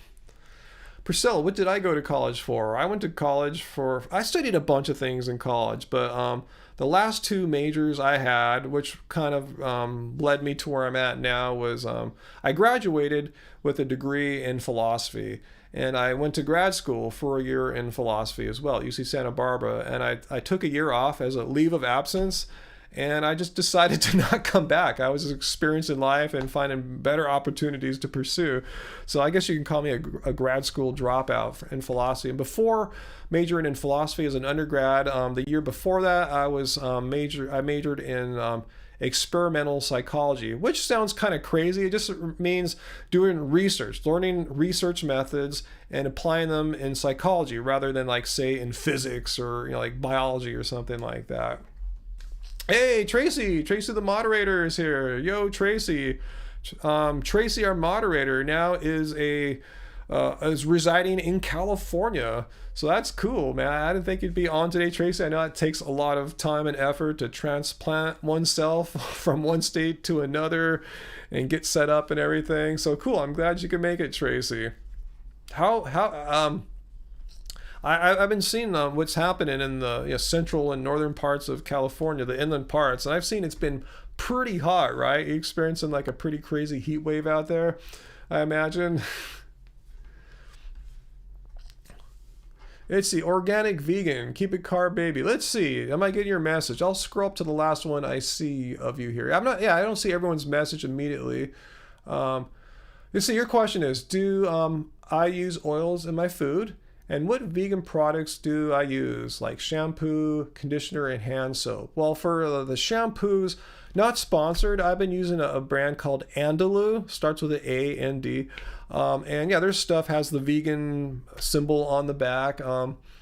Speaker 1: Priscilla, what did I go to college for? I studied a bunch of things in college, but the last two majors I had, which kind of led me to where I'm at now, was I graduated with a degree in philosophy. And I went to grad school for a year in philosophy as well at UC Santa Barbara. And I took a year off as a leave of absence. And I just decided to not come back. I was experiencing life and finding better opportunities to pursue. So I guess you can call me a grad school dropout in philosophy. And before majoring in philosophy as an undergrad, the year before that, I majored in experimental psychology, which sounds kind of crazy. It just means doing research, learning research methods and applying them in psychology rather than like say in physics or like biology or something like that. Hey, Tracy, the moderator is here. Yo, Tracy. Tracy, our moderator, now is residing in California. So that's cool, man. I didn't think you'd be on today, Tracy. I know it takes a lot of time and effort to transplant oneself from one state to another and get set up and everything. So cool. I'm glad you could make it, Tracy. How I've been seeing what's happening in the central and northern parts of California, the inland parts, and I've seen it's been pretty hot, right? You're experiencing like a pretty crazy heat wave out there, I imagine. It's the organic vegan, keep it carb baby. Let's see. Am I getting your message? I'll scroll up to the last one I see of you here. I don't see everyone's message immediately. Um, you see, your question is, do I use oils in my food? And what vegan products do I use, like shampoo, conditioner, and hand soap? Well, for the shampoos, not sponsored, I've been using a brand called Andalou, starts with an A N D. And yeah, their stuff has the vegan symbol on the back.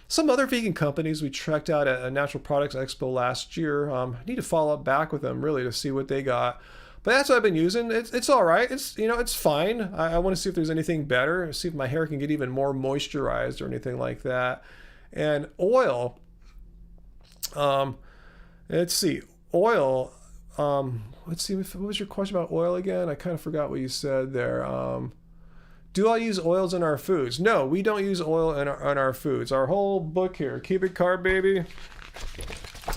Speaker 1: Some other vegan companies we checked out at a Natural Products Expo last year. I need to follow up back with them really to see what they got. But that's what I've been using. It's all right. It's fine. I want to see if there's anything better. See if my hair can get even more moisturized or anything like that. And oil. Let's see. Oil. Let's see. What was your question about oil again? I kind of forgot what you said there. Do I use oils in our foods? No, we don't use oil in our foods. Our whole book here, Keep It Carb Baby.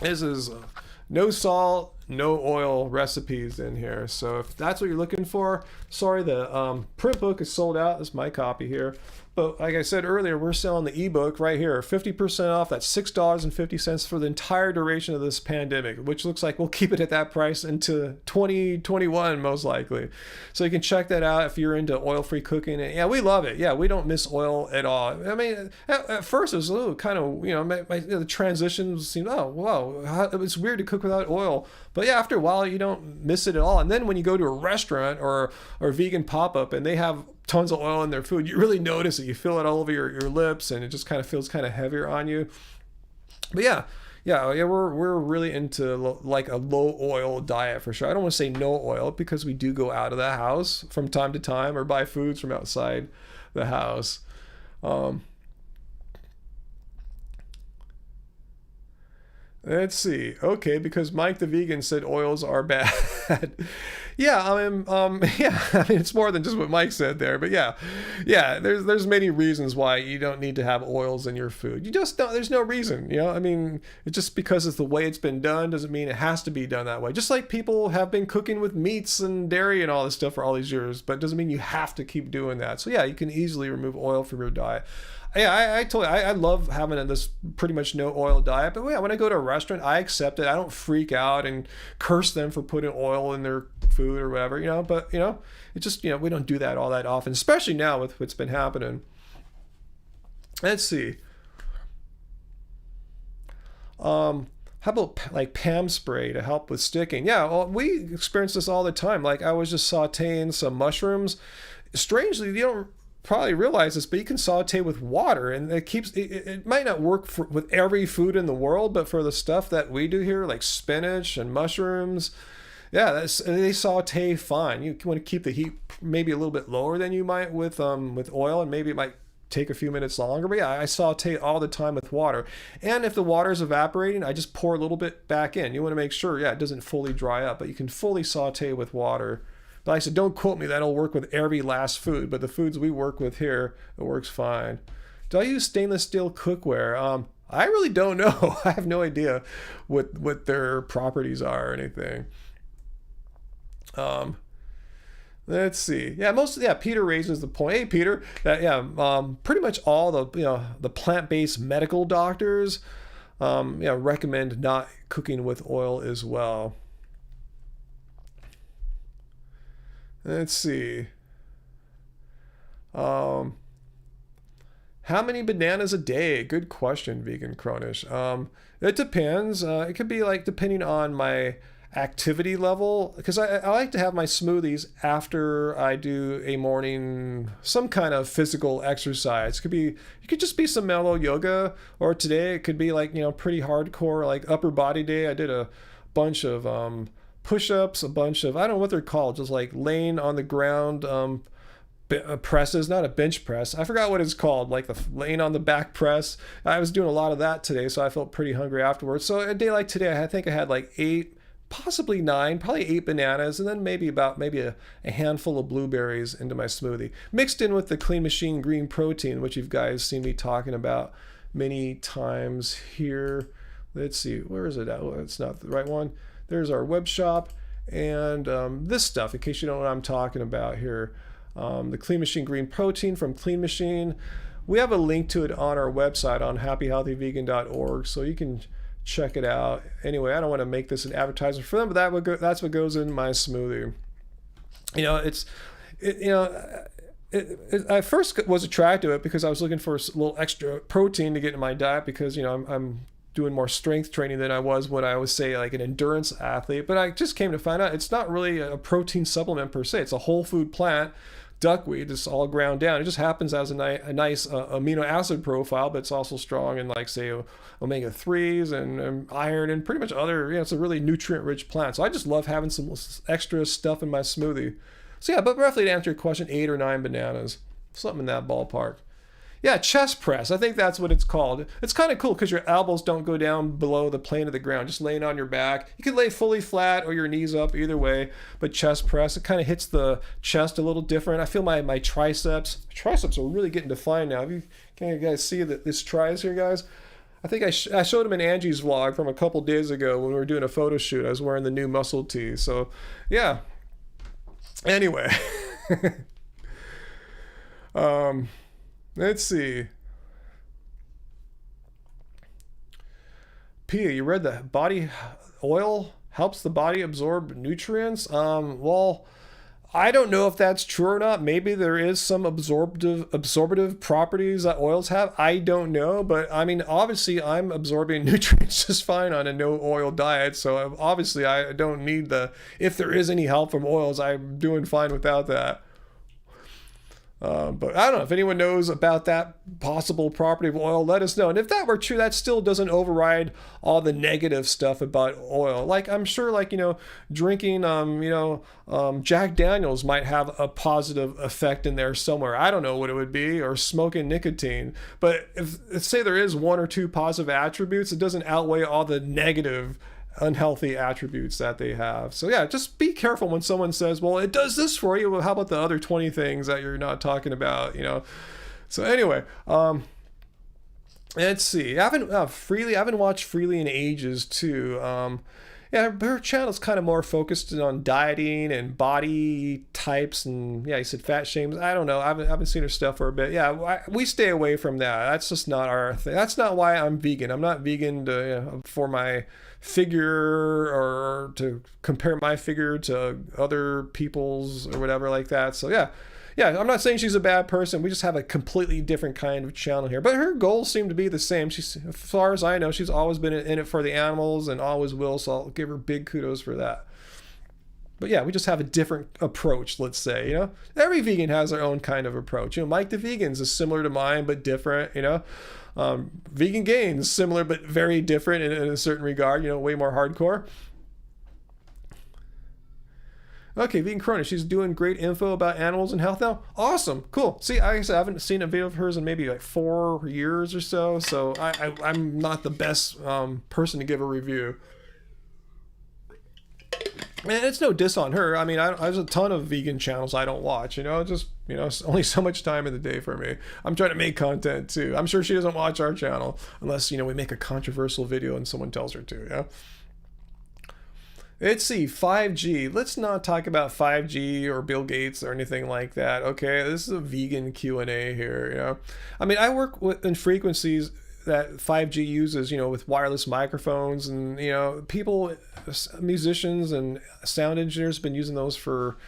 Speaker 1: This is no salt, no oil recipes in here. So if that's what you're looking for, sorry, the print book is sold out. This is my copy here. But like I said earlier, we're selling the ebook right here, 50% off. That's $6.50 for the entire duration of this pandemic, which looks like we'll keep it at that price into 2021 most likely. So you can check that out if you're into oil-free cooking. And yeah, we love it. Yeah, we don't miss oil at all. I mean, at first it was a little kind of, the transitions seemed, oh, wow, it's weird to cook without oil. But yeah, after a while, you don't miss it at all. And then when you go to a restaurant or a vegan pop-up and they have tons of oil in their food, you really notice it. You feel it all over your lips, and it just kind of feels kind of heavier on you. But yeah, we're really into like a low oil diet for sure. I don't want to say no oil because we do go out of the house from time to time or buy foods from outside the house. Let's see. Okay, because Mike the vegan said oils are bad. Yeah, yeah. I mean, it's more than just what Mike said there, but yeah. There's many reasons why you don't need to have oils in your food. You just don't. There's no reason. I mean, it's just because it's the way it's been done doesn't mean it has to be done that way. Just like people have been cooking with meats and dairy and all this stuff for all these years, but it doesn't mean you have to keep doing that. So yeah, you can easily remove oil from your diet. Yeah, I told you, I love having this pretty much no oil diet. But yeah, when I go to a restaurant, I accept it. I don't freak out and curse them for putting oil in their food or whatever, But, it's just, we don't do that all that often, especially now with what's been happening. Let's see. How about like Pam spray to help with sticking? Yeah, well, we experience this all the time. Like I was just sauteing some mushrooms. Strangely, you don't probably realize this, but you can saute with water, and it might not work with every food in the world, but for the stuff that we do here, like spinach and mushrooms, yeah, they saute fine. You want to keep the heat maybe a little bit lower than you might with oil, and maybe it might take a few minutes longer. But yeah, I saute all the time with water. And if the water is evaporating, I just pour a little bit back in. You want to make sure, it doesn't fully dry up, but you can fully saute with water. But like I said, don't quote me, that'll work with every last food, but the foods we work with here, it works fine. Do I use stainless steel cookware? I really don't know. I have no idea what their properties are or anything. Let's see. Yeah, Peter raises the point. Hey, Peter, that pretty much all the plant-based medical doctors, recommend not cooking with oil as well. Let's see. How many bananas a day? Good question, Vegan Cronish. It depends. It could be like depending on my activity level, because I like to have my smoothies after I do a morning, some kind of physical exercise. It could just be some mellow yoga, or today it could be like, pretty hardcore, like upper body day. I did a bunch of push-ups, a bunch of, I don't know what they're called, just like laying on the ground presses, not a bench press. I forgot what it's called, like the laying on the back press. I was doing a lot of that today, so I felt pretty hungry afterwards. So a day like today, I think I had like 8, possibly 9, probably 8 bananas, and then maybe a handful of blueberries into my smoothie, mixed in with the Clean Machine green protein, which you guys seen me talking about many times here. Let's see, where is it at? Oh, it's not the right one. There's our web shop, and this stuff, in case you don't know what I'm talking about here. The Clean Machine green protein from Clean Machine. We have a link to it on our website on happyhealthyvegan.org, so you can check it out. Anyway, I don't want to make this an advertisement for them, but that's what goes in my smoothie. I first was attracted to it because I was looking for a little extra protein to get in my diet because, I'm doing more strength training than I was when I was, say, like an endurance athlete. But I just came to find out it's not really a protein supplement per se. It's a whole food plant, duckweed. It's all ground down. It just happens as a nice amino acid profile, but it's also strong in, like, say, omega-3s and iron and pretty much other, it's a really nutrient-rich plant. So I just love having some extra stuff in my smoothie. So yeah, but roughly to answer your question, 8 or 9 bananas, something in that ballpark. Yeah, chest press. I think that's what it's called. It's kind of cool because your elbows don't go down below the plane of the ground, just laying on your back. You can lay fully flat or your knees up, either way. But chest press, it kind of hits the chest a little different. I feel my triceps. Triceps are really getting defined now. Can you guys see this tries here, guys? I think I showed him in Angie's vlog from a couple days ago when we were doing a photo shoot. I was wearing the new muscle tee. So, yeah. Anyway. Let's see. Pia, you read that body oil helps the body absorb nutrients? Well, I don't know if that's true or not. Maybe there is some absorptive properties that oils have. I don't know, but I mean, obviously, I'm absorbing nutrients just fine on a no oil diet. So obviously, I don't need the. If there is any help from oils, I'm doing fine without that. But I don't know if anyone knows about that possible property of oil. Let us know. And if that were true, that still doesn't override all the negative stuff about oil. Like I'm sure, like drinking, Jack Daniels might have a positive effect in there somewhere. I don't know what it would be, or smoking nicotine. But if say there is one or two positive attributes, it doesn't outweigh all the negative unhealthy attributes that they have. So yeah, just be careful when someone says, well, it does this for you. Well, how about the other 20 things that you're not talking about, So anyway, let's see. I haven't watched Freely in ages too. Yeah, her channel's kind of more focused on dieting and body types, and yeah, you said fat shames. I don't know. I haven't seen her stuff for a bit. Yeah, we stay away from that. That's just not our thing. That's not why I'm vegan. I'm not vegan for my figure or to compare my figure to other people's or whatever like that. So yeah, I'm not saying she's a bad person. We just have a completely different kind of channel here. But her goals seem to be the same. She's, as far as I know, she's always been in it for the animals and always will. So I'll give her big kudos for that. But yeah, we just have a different approach, let's say. Every vegan has their own kind of approach. Mike the Vegan's is similar to mine, but different. Vegan Gains, similar but very different in a certain regard. Way more hardcore. Okay, Vegan Corona, she's doing great info about animals and health now. Awesome, cool. See, I haven't seen a video of hers in maybe like 4 years or so. So I'm not the best person to give a review. Man, it's no diss on her. I mean, there's a ton of vegan channels I don't watch. It's only so much time in the day for me. I'm trying to make content too. I'm sure she doesn't watch our channel unless we make a controversial video and someone tells her to. Yeah. Let's see, 5G. Let's not talk about 5G or Bill Gates or anything like that. Okay, this is a vegan Q&A here. I mean, I work in frequencies that 5G uses, with wireless microphones, and people, musicians and sound engineers have been using those for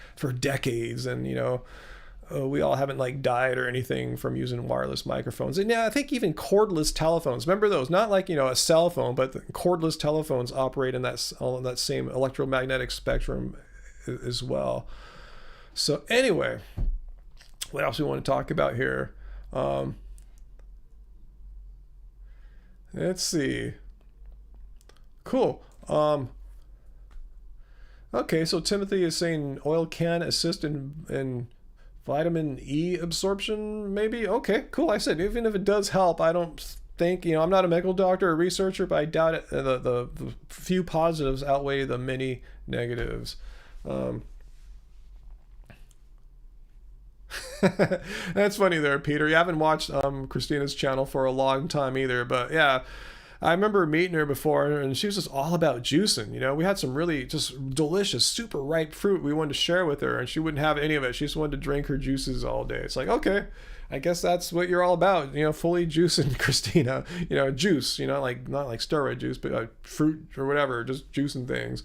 Speaker 1: decades, and we all haven't died or anything from using wireless microphones. And yeah, I think even cordless telephones, remember those, not like a cell phone, but the cordless telephones operate in that same electromagnetic spectrum as well. So anyway, what else we want to talk about here? Let's see. Cool. Okay, so Timothy is saying oil can assist in vitamin E absorption, maybe? Okay, cool. I said, even if it does help, I don't think, I'm not a medical doctor or researcher, but I doubt it. The few positives outweigh the many negatives. That's funny there, Peter. You haven't watched Christina's channel for a long time either, but yeah, I remember meeting her before, and she was just all about juicing. We had some really just delicious, super ripe fruit we wanted to share with her, and she wouldn't have any of it. She just wanted to drink her juices all day. It's like, okay, I guess that's what you're all about, fully juicing, Christina. Juice, not like steroid juice, but fruit or whatever, just juicing things.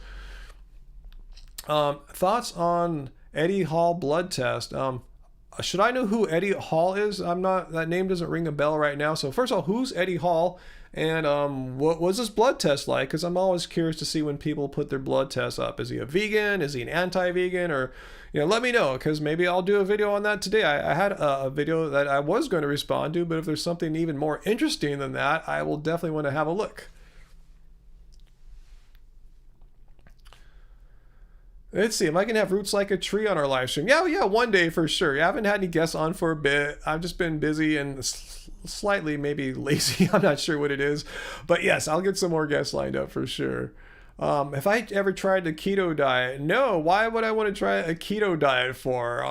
Speaker 1: Thoughts on Eddie Hall blood test? Should I know who Eddie Hall is? That name doesn't ring a bell right now. So first of all, who's Eddie Hall? And what was his blood test like? Because I'm always curious to see when people put their blood tests up. Is he a vegan? Is he an anti-vegan? Or, let me know, because maybe I'll do a video on that today. I had a video that I was going to respond to, but if there's something even more interesting than that, I will definitely want to have a look. Let's see, am I going to have roots like a tree on our live stream? Yeah, one day for sure. I haven't had any guests on for a bit. I've just been busy and slightly maybe lazy. I'm not sure what it is. But yes, I'll get some more guests lined up for sure. Have I ever tried the keto diet? No. Why would I want to try a keto diet for?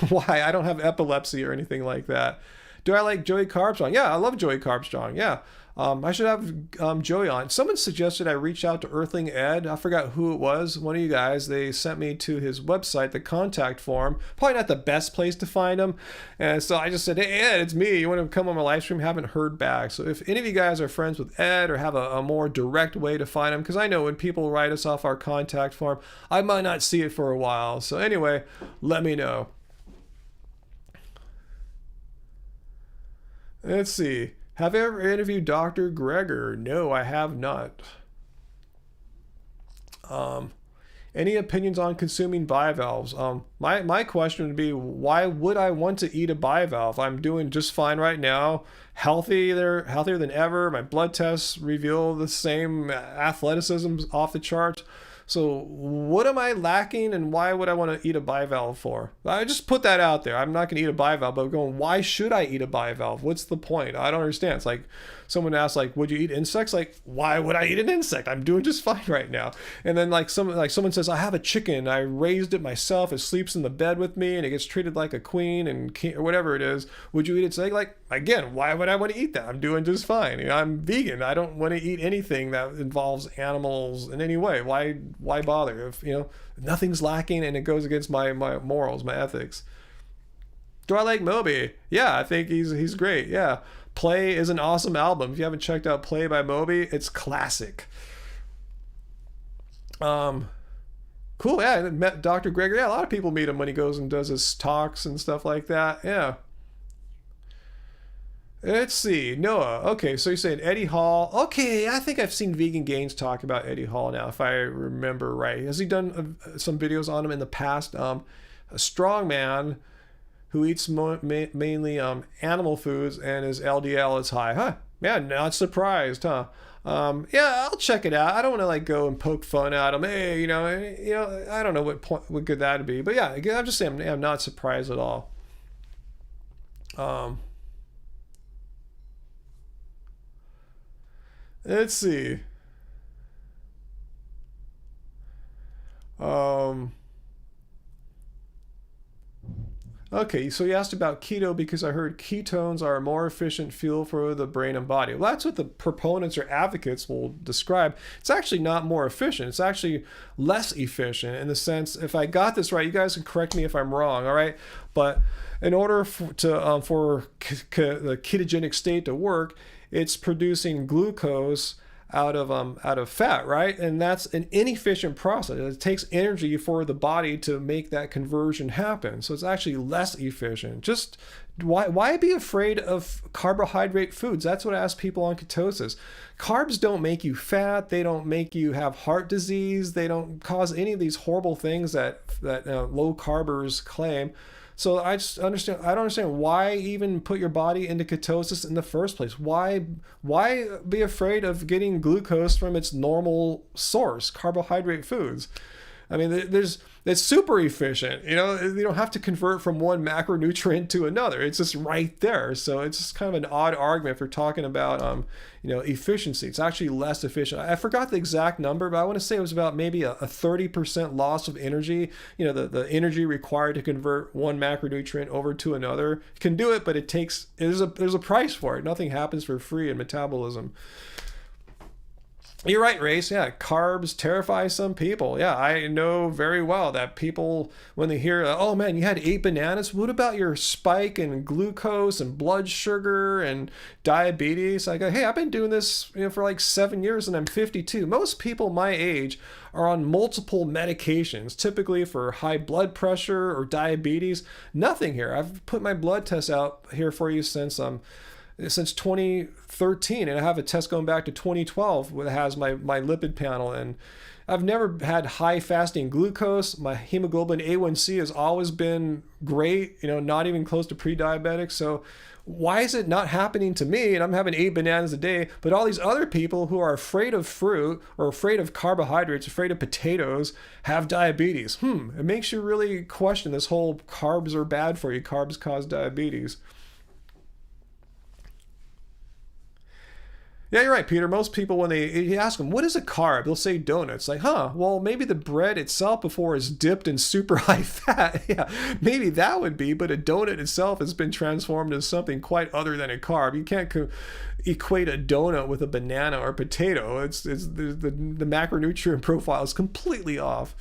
Speaker 1: Why? I don't have epilepsy or anything like that. Do I like Joey Carbstrong? Yeah, I love Joey Carbstrong. Yeah. I should have Joey on. Someone suggested I reach out to Earthling Ed. I forgot who it was. One of you guys. They sent me to his website, the contact form. Probably not the best place to find him. And so I just said, hey, Ed, it's me. You want to come on my live stream? Haven't heard back. So if any of you guys are friends with Ed or have a more direct way to find him, because I know when people write us off our contact form, I might not see it for a while. So anyway, let me know. Let's see. Have you ever interviewed Dr. Greger? No, I have not. Any opinions on consuming bivalves? My question would be, why would I want to eat a bivalve? I'm doing just fine right now. They're healthier than ever. My blood tests reveal the same athleticism off the charts. So what am I lacking, and why would I want to eat a bivalve for? I just put that out there. I'm not going to eat a bivalve, but going, why should I eat a bivalve? What's the point? I don't understand. It's like someone asked, like, would you eat insects? Like, why would I eat an insect? I'm doing just fine right now. And then someone says, I have a chicken. I raised it myself. It sleeps in the bed with me, and it gets treated like a queen and king, or whatever it is. Would you eat it? So like, again, why would I want to eat that? I'm doing just fine. You know, I'm vegan. I don't want to eat anything that involves animals in any way. Why bother if, you know, nothing's lacking and it goes against my morals, my ethics? Do I like Moby? Yeah, I think he's great. Yeah. Play is an awesome album. If you haven't checked out Play by Moby, it's classic. Cool. Yeah, I met Dr. Greger. Yeah, a lot of people meet him when he goes and does his talks and stuff like that. Yeah. Let's see. Noah. Okay, so you're saying Eddie Hall. Okay, I think I've seen Vegan Gains talk about Eddie Hall now, if I remember right. Has he done some videos on him in the past? A strong man who eats mainly animal foods, and his LDL is high. Huh? Yeah, not surprised, huh? Yeah, I'll check it out. I don't want to like go and poke fun at him. Hey, you know, I don't know what good that'd be. But yeah, I'm just saying I'm not surprised at all. Let's see. Okay, so you asked about keto because I heard ketones are a more efficient fuel for the brain and body. Well, that's what the proponents or advocates will describe. It's actually not more efficient. It's actually less efficient in the sense, if I got this right, you guys can correct me if I'm wrong, all right? But in order for the ketogenic state to work, it's producing glucose out of fat, right? And that's an inefficient process. It takes energy for the body to make that conversion happen. So it's actually less efficient. Just why be afraid of carbohydrate foods? That's what I ask people on ketosis. Carbs don't make you fat. They don't make you have heart disease. They don't cause any of these horrible things that low carbers claim. So I don't understand why even put your body into ketosis in the first place. Why be afraid of getting glucose from its normal source, carbohydrate foods? I mean, it's super efficient. You know, you don't have to convert from one macronutrient to another. It's just right there. So it's just kind of an odd argument for talking about, efficiency. It's actually less efficient. I forgot the exact number, but I want to say it was about maybe a 30% loss of energy. You know, the energy required to convert one macronutrient over to another. You can do it, but there's a price for it. Nothing happens for free in metabolism. You're right, Race. Yeah, carbs terrify some people. Yeah, I know very well that people, when they hear, oh man, you had 8 bananas, what about your spike in glucose and blood sugar and diabetes? I go, hey, I've been doing this for like 7 years and I'm 52. Most people my age are on multiple medications, typically for high blood pressure or diabetes. Nothing here. I've put my blood tests out here for you since 2013, and I have a test going back to 2012 that has my lipid panel, and I've never had high fasting glucose. My hemoglobin A1C has always been great, not even close to pre-diabetic. So why is it not happening to me? And I'm having 8 bananas a day, but all these other people who are afraid of fruit or afraid of carbohydrates, afraid of potatoes, have diabetes. It makes you really question this whole carbs are bad for you. Carbs cause diabetes. Yeah, you're right, Peter. Most people, when you ask them, what is a carb? They'll say donuts. Like, well, maybe the bread itself before is dipped in super high fat. Yeah, maybe that would be, but a donut itself has been transformed into something quite other than a carb. You can't equate a donut with a banana or potato. It's the macronutrient profile is completely off.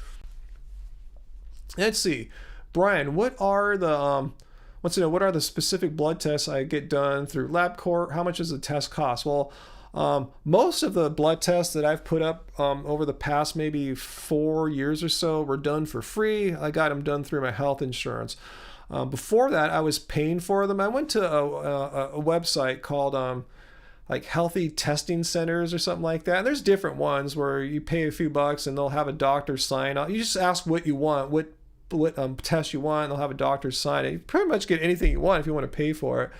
Speaker 1: Let's see. Brian, what are the what are the specific blood tests I get done through Labcorp? How much does the test cost? Well, most of the blood tests that I've put up over the past maybe 4 years or so were done for free. I got them done through my health insurance. Before that, I was paying for them. I went to a website called like Healthy Testing Centers or something like that. And there's different ones where you pay a few bucks and they'll have a doctor sign out. You just ask what you want, what test you want, and they'll have a doctor sign it. You pretty much get anything you want if you want to pay for it.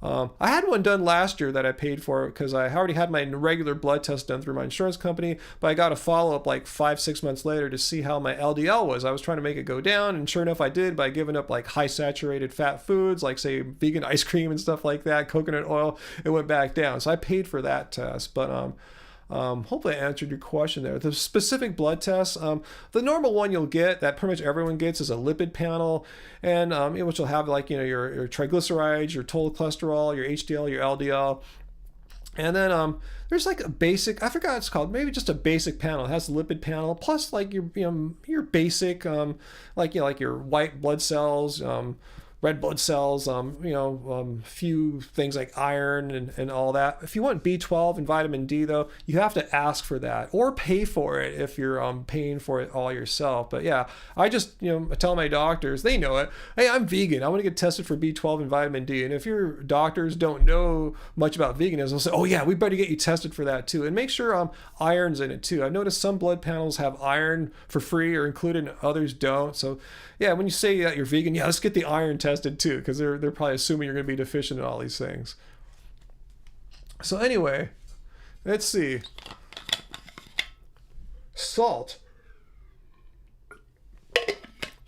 Speaker 1: I had one done last year that I paid for because I already had my regular blood test done through my insurance company, but I got a follow-up like 5-6 months later to see how my LDL was. I was trying to make it go down, and sure enough I did by giving up like high saturated fat foods like say vegan ice cream and stuff like that, coconut oil. It went back down, so I paid for that test. But hopefully I answered your question there. The specific blood tests, the normal one you'll get that pretty much everyone gets is a lipid panel, and which will have like your triglycerides, your total cholesterol, your HDL, your LDL, and then there's like a basic, I forgot what it's called, maybe just a basic panel. It has a lipid panel plus like your basic like your white blood cells, red blood cells, few things like iron and all that. If you want B12 and vitamin D, though, you have to ask for that or pay for it if you're paying for it all yourself. But yeah, I just tell my doctors, they know it. Hey, I'm vegan. I want to get tested for B12 and vitamin D. And if your doctors don't know much about veganism, they'll say, oh yeah, we better get you tested for that too. And make sure iron's in it too. I've noticed some blood panels have iron for free or included, and others don't. So yeah, when you say that you're vegan, yeah, let's get the iron tested too, because they're probably assuming you're going to be deficient in all these things. So anyway, let's see. Salt.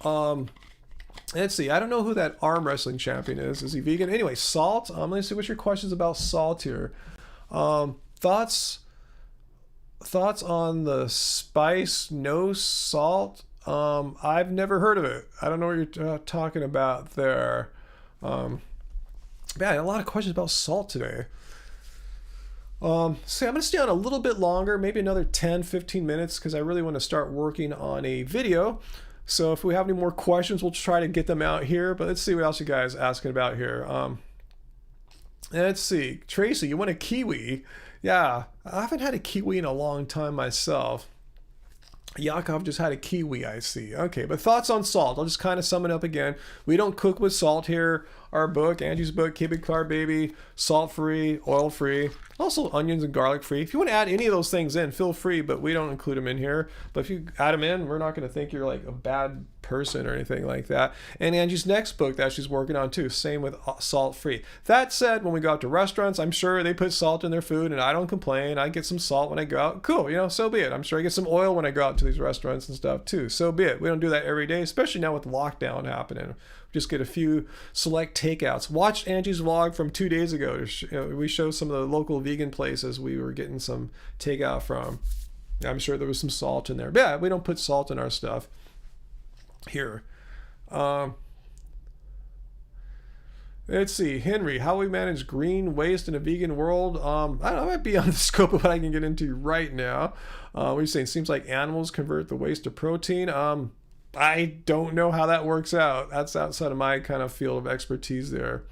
Speaker 1: Let's see. I don't know who that arm wrestling champion is. Is he vegan? Anyway, salt. Let's see. What's your questions about salt here? Thoughts on the spice no salt? I've never heard of it. I don't know what you're talking about there. Yeah, a lot of questions about salt today. So I'm going to stay on a little bit longer, maybe another 10-15 minutes, because I really want to start working on a video. So if we have any more questions, we'll try to get them out here. But let's see what else you guys are asking about here. Let's see. Tracy, you want a kiwi? Yeah, I haven't had a kiwi in a long time myself. Yakov just had a kiwi, I see. Okay, but thoughts on salt. I'll just kind of sum it up again. We don't cook with salt here. Our book, Angie's book, Keto Carb Baby, salt-free, oil-free, also onions and garlic-free. If you want to add any of those things in, feel free, but we don't include them in here. But if you add them in, we're not going to think you're like a bad person or anything like that. And Angie's next book that she's working on too, same with salt-free. That said, when we go out to restaurants, I'm sure they put salt in their food, and I don't complain. I get some salt when I go out. Cool, so be it. I'm sure I get some oil when I go out to these restaurants and stuff too. So be it. We don't do that every day, especially now with lockdown happening. Just get a few select takeouts. Watch Angie's vlog from 2 days ago. We show some of the local vegan places we were getting some takeout from. I'm sure there was some salt in there. But yeah, we don't put salt in our stuff here. Let's see, Henry, how we manage green waste in a vegan world. I don't know, it might be on the scope of what I can get into right now. What are you saying? Seems like animals convert the waste to protein. I don't know how that works out. That's outside of my kind of field of expertise there.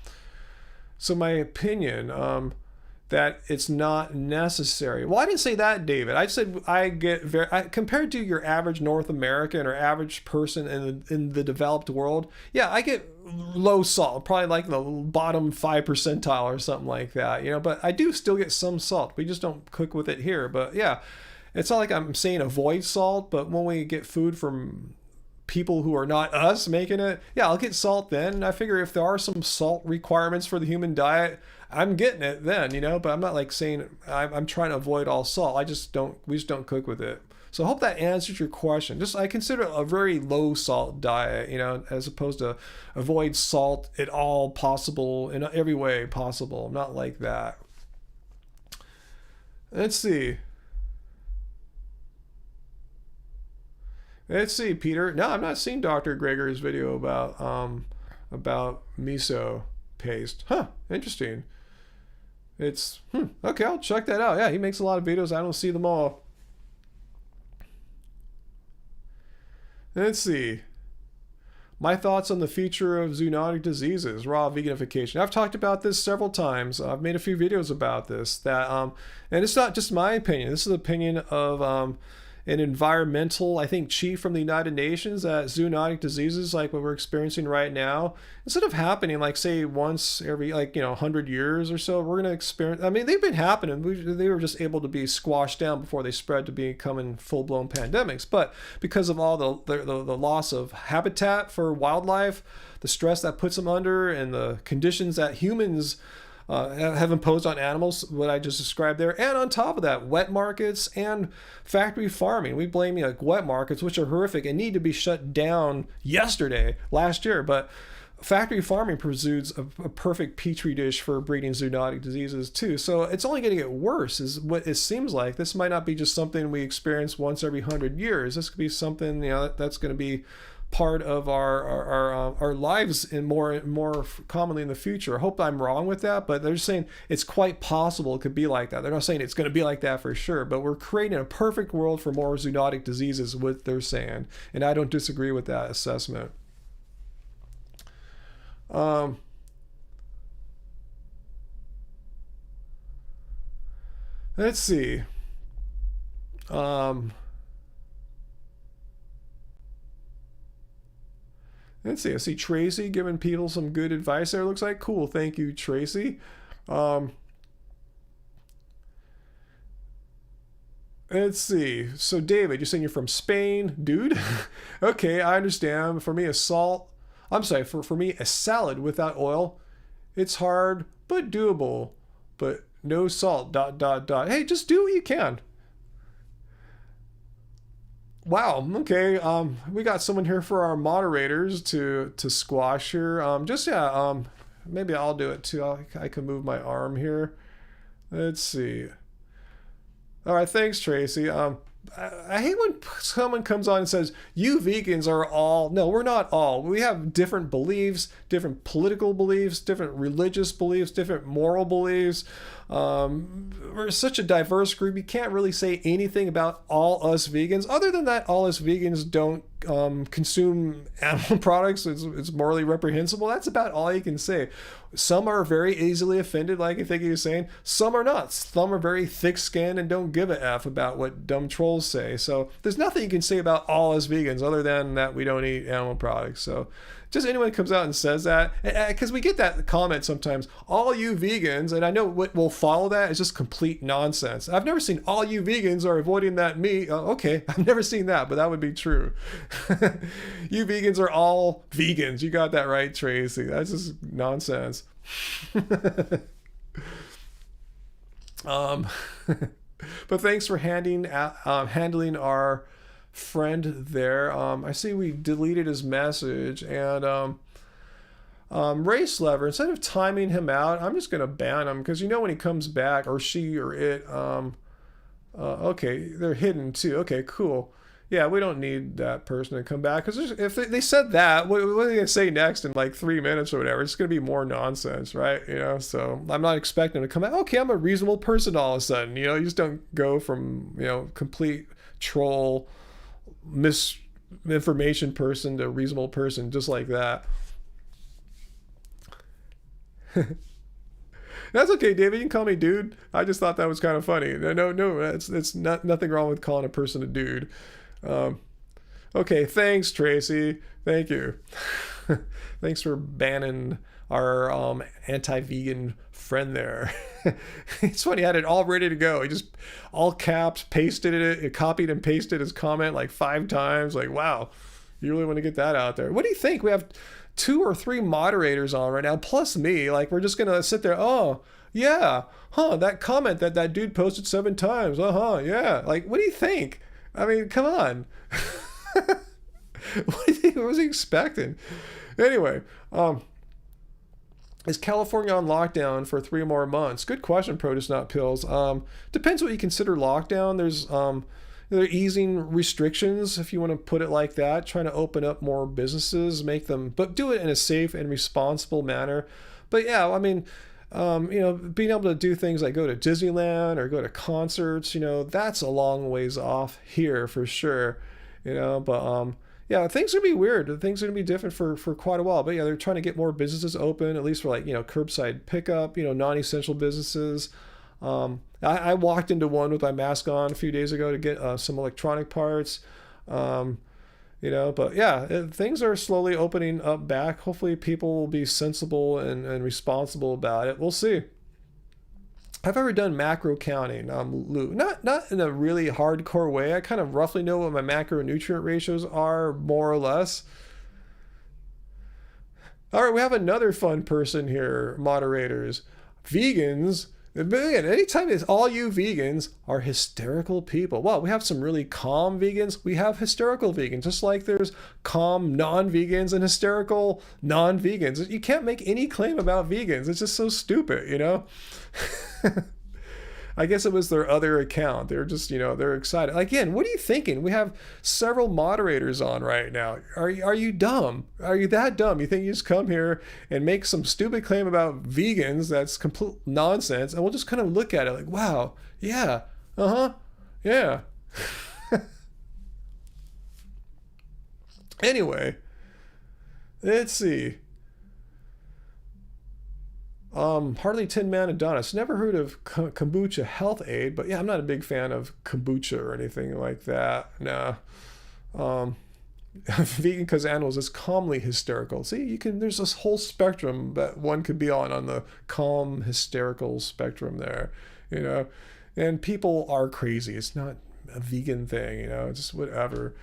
Speaker 1: So my opinion, that it's not necessary. Well, I didn't say that, David. I said I get compared to your average North American or average person in the developed world. Yeah, I get low salt, probably like the bottom 5 percentile or something like that. But I do still get some salt. We just don't cook with it here. But yeah, it's not like I'm saying avoid salt. But when we get food from people who are not us making it, yeah, I'll get salt then. And I figure if there are some salt requirements for the human diet, I'm getting it then, but I'm not like saying I'm trying to avoid all salt. We just don't cook with it. So I hope that answers your question. I consider it a very low salt diet, as opposed to avoid salt at all possible, in every way possible. I'm not like that. Let's see. Let's see, Peter. No, I've not seen Dr. Greger's video about miso paste. Huh, interesting. It's okay, I'll check that out. Yeah, he makes a lot of videos. I don't see them all. Let's see. My thoughts on the future of zoonotic diseases, raw veganification. I've talked about this several times. I've made a few videos about this. And it's not just my opinion. This is the opinion of an environmental, I think, chief from the United Nations, that zoonotic diseases like what we're experiencing right now, instead of happening like say once every 100 years or so, we're gonna experience. I mean, they've been happening. They were just able to be squashed down before they spread to becoming full-blown pandemics. But because of all the loss of habitat for wildlife, the stress that puts them under, and the conditions that humans have imposed on animals, what I just described there, and on top of that, wet markets and factory farming. We blame wet markets, which are horrific and need to be shut down last year, but factory farming pursues a perfect petri dish for breeding zoonotic diseases too. So it's only going to get worse, is what it seems like. This might not be just something we experience once every 100 years. This could be something that's going to be part of our lives and more commonly in the future. I hope I'm wrong with that, but they're just saying it's quite possible it could be like that. They're not saying it's going to be like that for sure, but we're creating a perfect world for more zoonotic diseases, what they're saying, and I don't disagree with that assessment. Let's see. Let's see. I see Tracy giving people some good advice there. Looks like cool. Thank you, Tracy. Um, let's see. So, David, you're saying you're from Spain, dude? Okay, I understand. For me, for me, a salad without oil, it's hard but doable. But no salt. Dot dot dot. Hey, just do what you can. Wow. Okay. We got someone here for our moderators to squash here. Just yeah. Maybe I'll do it too. I can move my arm here. Let's see. All right. Thanks, Tracy. I hate when someone comes on and says, you vegans are all. No, we're not all. We have different beliefs, different political beliefs, different religious beliefs, different moral beliefs. We're such a diverse group. You can't really say anything about all us vegans. Other than that, all us vegans don't consume animal products. It's morally reprehensible. That's about all you can say. Some are very easily offended, like I think he was saying. Some are not. Some are very thick-skinned and don't give a F about what dumb trolls say. So there's nothing you can say about all us vegans other than that we don't eat animal products. So just anyone comes out and says that, because we get that comment sometimes, all you vegans, and I know what will follow that is just complete nonsense. I've never seen all you vegans are avoiding that meat. Okay, I've never seen that, but that would be true. You vegans are all vegans. You got that right, Tracy. That's just nonsense. um, but thanks for handling our friend there. I see we deleted his message, and Race Lever, instead of timing him out, I'm just gonna ban him, because when he comes back, or she or it, okay, they're hidden too. Okay, cool. Yeah, we don't need that person to come back, because if they said that, what are they gonna say next in like 3 minutes or whatever? It's gonna be more nonsense, right? So I'm not expecting them to come out. Okay, I'm a reasonable person all of a sudden. You just don't go from complete troll, misinformation person to reasonable person just like that. That's okay, David. You can call me dude. I just thought that was kind of funny. No, it's not nothing wrong with calling a person a dude. Okay, thanks, Tracy. Thank you. Thanks for banning our anti-vegan friend there. It's funny, he had it all ready to go. He just all caps pasted it, copied and pasted his comment like 5 times. Like, wow, you really want to get that out there. What do you think? We have 2 or 3 moderators on right now, plus me. Like, we're just gonna sit there. Oh yeah, that comment that dude posted 7 times. Yeah. Like, what do you think? I mean, come on. What was he expecting? Anyway, Is California on lockdown for 3 more months? Good question, Produce Not Pills. Depends what you consider lockdown. They're easing restrictions, if you want to put it like that, trying to open up more businesses, make them, but do it in a safe and responsible manner. But yeah, I mean, being able to do things like go to Disneyland or go to concerts, that's a long ways off here for sure, but yeah, things are gonna be weird. Things are gonna be different for quite a while. But yeah, they're trying to get more businesses open, at least for like, curbside pickup, non-essential businesses. I walked into one with my mask on a few days ago to get some electronic parts. But yeah, things are slowly opening up back. Hopefully people will be sensible and responsible about it. We'll see. I've ever done macro counting, Lou. Not in a really hardcore way. I kind of roughly know what my macronutrient ratios are, more or less. All right, we have another fun person here, moderators. Vegans. Man, anytime it's all you vegans are hysterical people. Well, we have some really calm vegans. We have hysterical vegans, just like there's calm non-vegans and hysterical non-vegans. You can't make any claim about vegans. It's just so stupid, I guess it was their other account. They're just, they're excited. Again, what are you thinking? We have several moderators on right now. Are you dumb? Are you that dumb? You think you just come here and make some stupid claim about vegans that's complete nonsense, and we'll just kind of look at it like, wow, yeah, yeah. Anyway, let's see. Hardly Tin Man Adonis. Never heard of kombucha health aid, but yeah, I'm not a big fan of kombucha or anything like that. Nah. Vegan because animals is calmly hysterical. See, there's this whole spectrum that one could be on the calm hysterical spectrum there, and people are crazy. It's not a vegan thing, it's just whatever.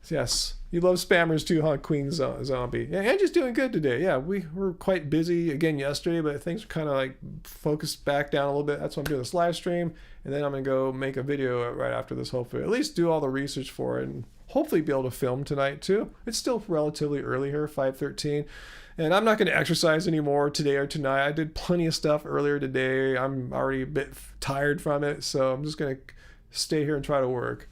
Speaker 1: Yes, you love spammers too, huh, Queen Zombie? Yeah, Angie's doing good today. Yeah, we were quite busy again yesterday, but things are kind of like focused back down a little bit. That's why I'm doing this live stream, and then I'm gonna go make a video right after this. Hopefully, at least do all the research for it, and hopefully be able to film tonight too. It's still relatively early here, 5:13, and I'm not gonna exercise anymore today or tonight. I did plenty of stuff earlier today. I'm already a bit tired from it, so I'm just gonna stay here and try to work.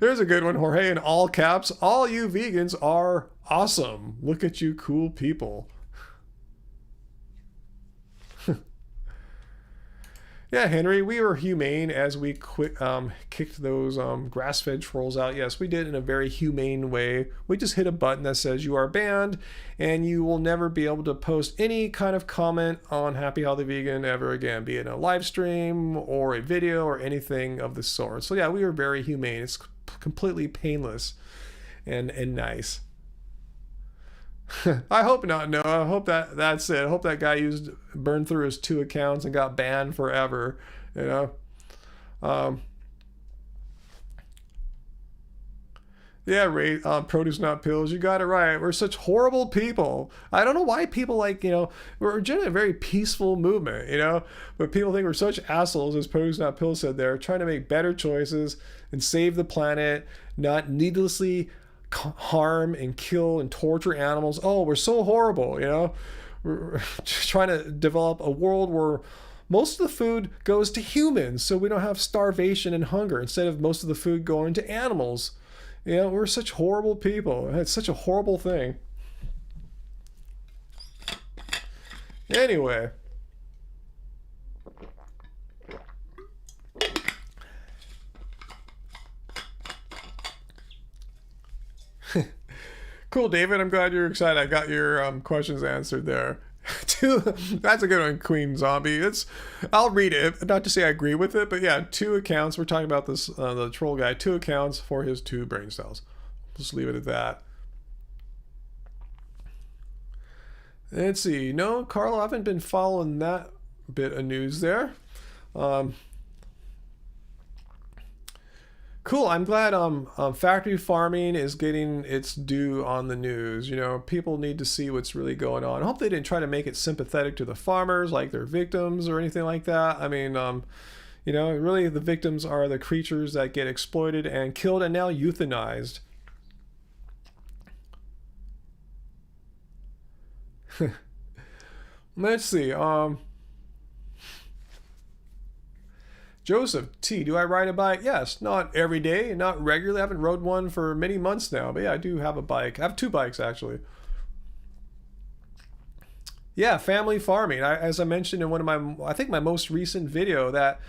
Speaker 1: There's a good one, Jorge, in all caps. All you vegans are awesome. Look at you cool people. Yeah, Henry, we were humane as we kicked those grass-fed trolls out. Yes, we did in a very humane way. We just hit a button that says you are banned, and you will never be able to post any kind of comment on Happy Healthy Vegan ever again, be it in a live stream or a video or anything of the sort. So yeah, we were very humane. It's completely painless and nice. I hope not. No, I hope that's it. I hope that guy burned through his 2 accounts and got banned forever. Yeah, Ray, Produce Not Pills. You got it right. We're such horrible people. I don't know why people we're generally a very peaceful movement, but people think we're such assholes, as Produce Not Pills said there, trying to make better choices and save the planet, not needlessly harm and kill and torture animals. Oh, we're so horrible, We're just trying to develop a world where most of the food goes to humans, so we don't have starvation and hunger, instead of most of the food going to animals. We're such horrible people. It's such a horrible thing. Anyway. Cool, David. I'm glad you're excited. I got your questions answered there. That's a good one, Queen Zombie. I'll read it. Not to say I agree with it, but yeah, 2 accounts. We're talking about this, the troll guy. 2 accounts for his 2 brain cells. Just leave it at that. Let's see. No, Carlo, I haven't been following that bit of news there. Cool. I'm glad factory farming is getting its due on the news. People need to see what's really going on. I hope they didn't try to make it sympathetic to the farmers, like they're victims or anything like that. I mean, really the victims are the creatures that get exploited and killed and now euthanized. Let's see. Joseph T, do I ride a bike? Yes, not every day, not regularly. I haven't rode one for many months now, but yeah, I do have a bike. I have 2 bikes actually. Yeah, family farming. As I mentioned in one of I think my most recent video, that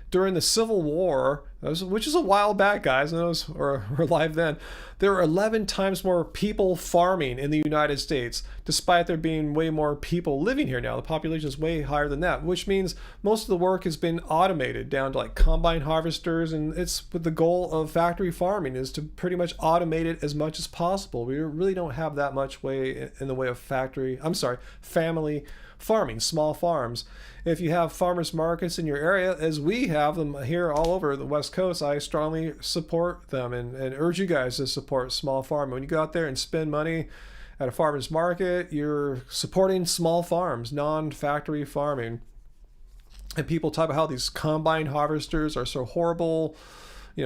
Speaker 1: during the Civil War, which is a while back, guys, and those were alive then, there were 11 times more people farming in the United States, despite there being way more people living here now. The population is way higher than that, which means most of the work has been automated down to like combine harvesters, and it's with the goal of factory farming is to pretty much automate it as much as possible. We really don't have that much way in the way of family farming, small farms. If you have farmers markets in your area, as we have them here all over the West Coast, I strongly support them and urge you guys to support small farming. When you go out there and spend money at a farmer's market, you're supporting small farms, non-factory farming. And people talk about how these combine harvesters are so horrible,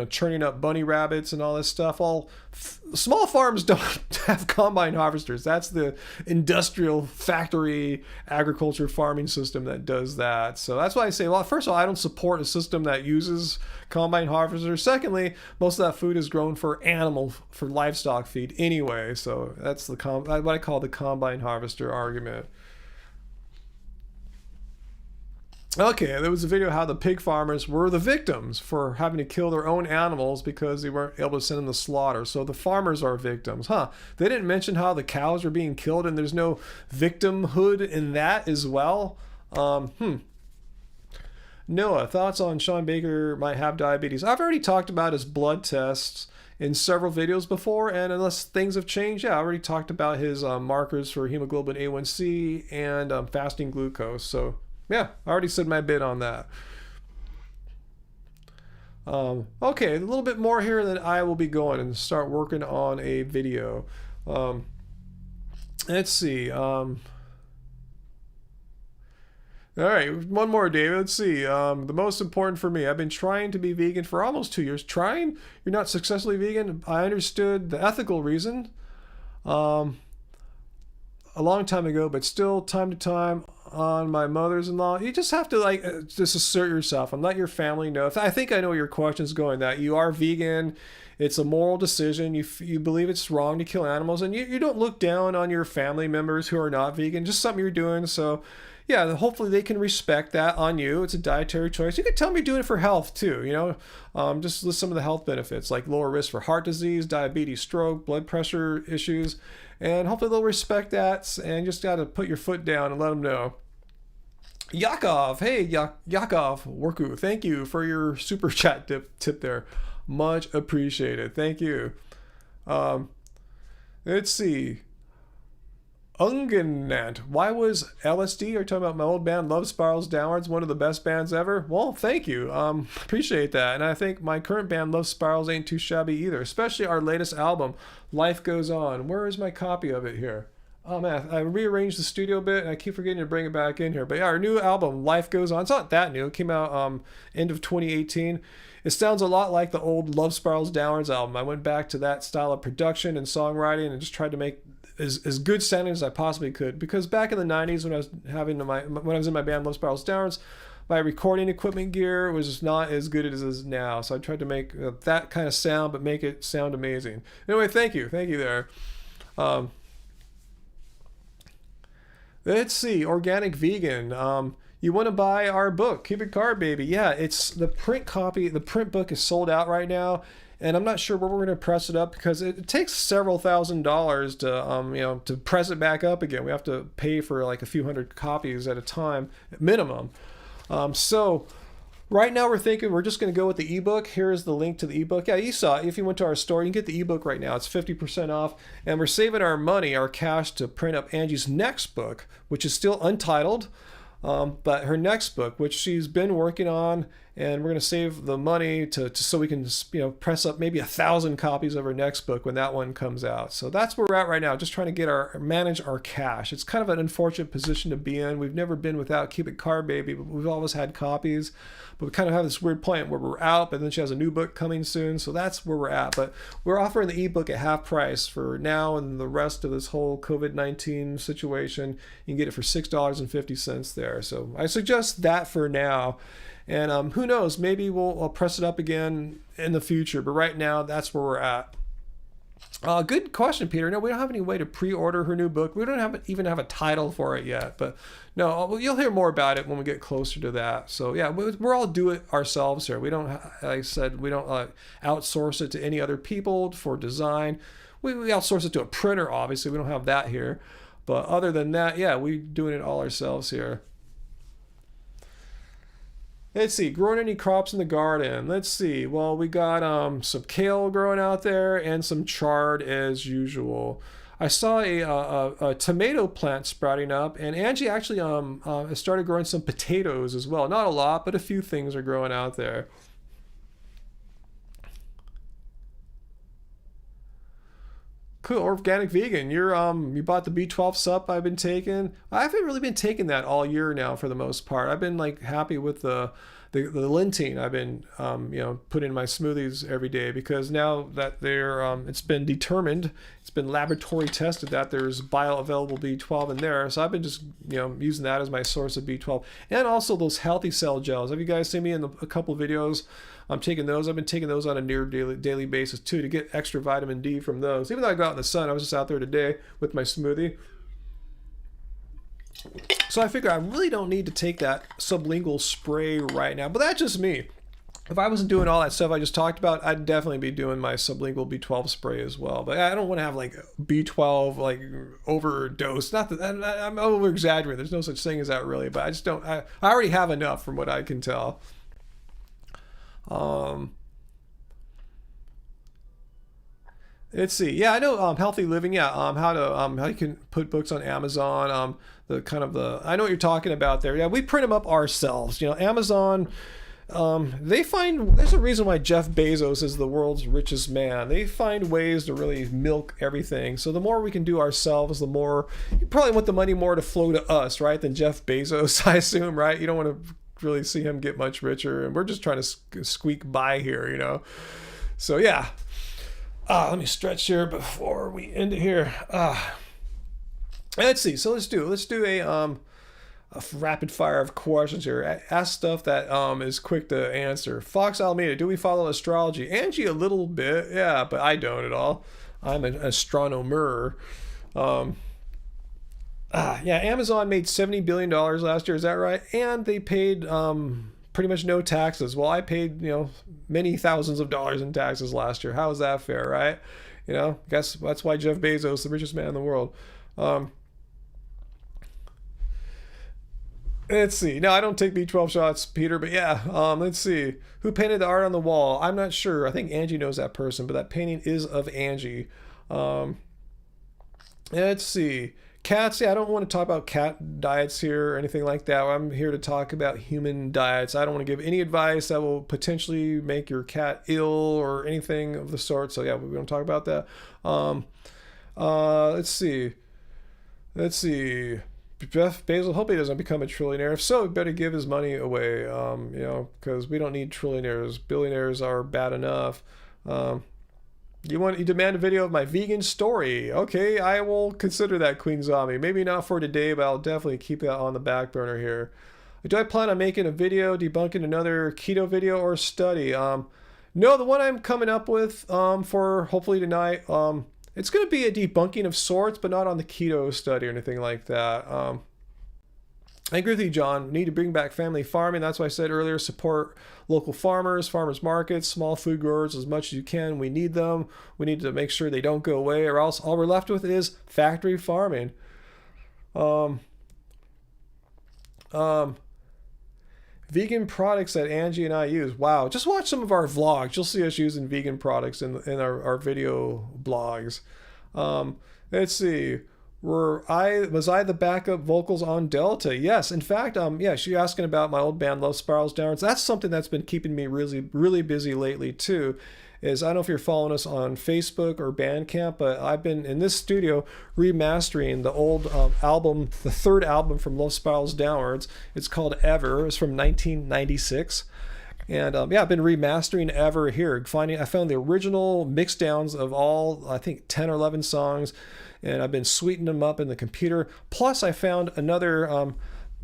Speaker 1: churning up bunny rabbits and all this stuff. All small farms don't have combine harvesters. That's the industrial factory agriculture farming system that does that. So that's why I say, well, first of all, I don't support a system that uses combine harvesters. Secondly, most of that food is grown for livestock feed anyway. So that's what I call the combine harvester argument. Okay, there was a video how the pig farmers were the victims for having to kill their own animals because they weren't able to send them to slaughter. So the farmers are victims, huh? They didn't mention how the cows were being killed, and there's no victimhood in that as well. Noah, thoughts on Shaun Baker might have diabetes? I've already talked about his blood tests in several videos before, and unless things have changed, I already talked about his markers for hemoglobin A1C and fasting glucose. So yeah, I already said my bit on that. Okay, a little bit more here, and then I will be going and start working on a video. Let's see. All right, one more, David. Let's see. The most important for me, I've been trying to be vegan for almost 2 years. Trying? You're not successfully vegan? I understood the ethical reason a long time ago, but still, time to time, on my mother's-in-law, you just have to just assert yourself and let your family know. I think I know where your question's going, that you are vegan. It's a moral decision. You believe it's wrong to kill animals, and you don't look down on your family members who are not vegan. Just something you're doing. So yeah, hopefully they can respect that on you. It's a dietary choice. You could tell them you're doing it for health too, just list some of the health benefits, like lower risk for heart disease, diabetes, stroke, blood pressure issues, and hopefully they'll respect that, and just got to put your foot down and let them know. Yakov, hey Yakov Worku, thank you for your super chat tip there, much appreciated. Thank you. Let's see. Ungenant, why was LSD, are talking about my old band Love Spirals Downwards, one of the best bands ever? Well, thank you. Appreciate that. And I think my current band Love Spirals ain't too shabby either, especially our latest album, Life Goes On. Where is my copy of it here? Oh man, I rearranged the studio bit and I keep forgetting to bring it back in here. But yeah, our new album, Life Goes On, it's not that new. It came out end of 2018. It sounds a lot like the old Love Spirals Downwards album. I went back to that style of production and songwriting and just tried to make as good sounding as I possibly could. Because back in the 90s when I was in my band Love Spirals Downwards, my recording equipment gear was not as good as it is now. So I tried to make that kind of sound, but make it sound amazing. Anyway, thank you there. Let's see, organic vegan. You want to buy our book, Keep It Carb Baby. Yeah, it's the print copy. The print book is sold out right now, and I'm not sure where we're going to press it up because it takes several $1,000s to to press it back up again. We have to pay for like a few hundred copies at a time, minimum. So right now we're thinking we're just going to go with the ebook. Here is the link to the ebook. Yeah, you saw it. If you went to our store, you can get the ebook right now. It's 50% off. And we're saving our money, our cash, to print up Angie's next book, which is still untitled. But her next book, which she's been working on and we're going to save the money to so we can, press up maybe 1,000 copies of our next book when that one comes out. So that's where we're at right now, just trying to manage our cash. It's kind of an unfortunate position to be in. We've never been without Keep It Car Baby, but we've always had copies. But we kind of have this weird point where we're out, but then she has a new book coming soon. So that's where we're at. But we're offering the ebook at half price for now and the rest of this whole COVID-19 situation. You can get it for $6.50 there. So I suggest that for now. And who knows, maybe I'll press it up again in the future. But right now, that's where we're at. Good question, Peter. No, we don't have any way to pre-order her new book. We don't even have a title for it yet. But no, you'll hear more about it when we get closer to that. So yeah, we're all do it ourselves here. We don't, like I said, we don't outsource it to any other people for design. We outsource it to a printer, obviously. We don't have that here. But other than that, yeah, we're doing it all ourselves here. Let's see, growing any crops in the garden. Let's see. Well, we got some kale growing out there and some chard as usual. I saw a tomato plant sprouting up, and Angie actually started growing some potatoes as well. Not a lot, but a few things are growing out there. Cool, organic vegan. You bought the B12 sup I've been taking. I haven't really been taking that all year now for the most part. I've been like happy with the lentine I've been putting in my smoothies every day, because now that it's been determined, it's been laboratory tested that there's bioavailable B12 in there. So I've been just using that as my source of B12, and also those healthy cell gels. Have you guys seen me in a couple videos? I'm taking those. I've been taking those on a near daily basis too, to get extra vitamin D from those. Even though I go out in the sun, I was just out there today with my smoothie. So I figure I really don't need to take that sublingual spray right now, but that's just me. If I wasn't doing all that stuff I just talked about, I'd definitely be doing my sublingual B12 spray as well. But I don't want to have like B12 like overdose. Not that I'm over exaggerating. There's no such thing as that really, but I just don't. I already have enough from what I can tell. Let's see. Yeah, I know. Healthy living. Yeah. How you can put books on Amazon. I know what you're talking about there. Yeah, we print them up ourselves. Amazon. They find there's a reason why Jeff Bezos is the world's richest man. They find ways to really milk everything. So the more we can do ourselves, the more you probably want the money more to flow to us, right? Than Jeff Bezos, I assume, right? You don't want to really see him get much richer, and we're just trying to squeak by here. So yeah. Let me stretch here before we end it here. Let's see. So let's do a rapid fire of questions here. Ask stuff that is quick to answer. Fox Alameda, do we follow astrology? Angie, a little bit, yeah, but I don't at all. I'm an astronomer. Amazon made $70 billion last year. Is that right? And they paid pretty much no taxes. Well, I paid many thousands of dollars in taxes last year. How is that fair, right? Guess that's why Jeff Bezos, the richest man in the world. Let's see. No, I don't take B12 shots, Peter, but yeah. Let's see. Who painted the art on the wall? I'm not sure. I think Angie knows that person, but that painting is of Angie. Let's see. Cats, yeah, I don't want to talk about cat diets here or anything like that. I'm here to talk about human diets. I don't want to give any advice that will potentially make your cat ill or anything of the sort. So yeah, we don't talk about that. Let's see. Jeff Bezos, hope he doesn't become a trillionaire. If so, he better give his money away, because we don't need trillionaires. Billionaires are bad enough. You demand a video of my vegan story. Okay, I will consider that, Queen Zombie. Maybe not for today, but I'll definitely keep that on the back burner here. Do I plan on making a video debunking another keto video or study? No, the one I'm coming up with for hopefully tonight, it's going to be a debunking of sorts, but not on the keto study or anything like that. I agree with you, John. We need to bring back family farming. That's why I said earlier, support local farmers, farmers markets, small food growers as much as you can. We need them. We need to make sure they don't go away, or else all we're left with is factory farming. Vegan products that Angie and I use. Wow. Just watch some of our vlogs. You'll see us using vegan products in our video blogs. Let's see. Was I the backup vocals on Delta? Yes, in fact, yeah, she's asking about my old band Love Spirals Downwards. That's something that's been keeping me really busy lately too. Is I don't know if you're following us on Facebook or Bandcamp, but I've been in this studio remastering the old album, the third album from Love Spirals Downwards. It's called Ever. It's from 1996. And yeah, I've been remastering Ever here. I found the original mix downs of all, I think, 10 or 11 songs, and I've been sweetening them up in the computer. Plus, I found another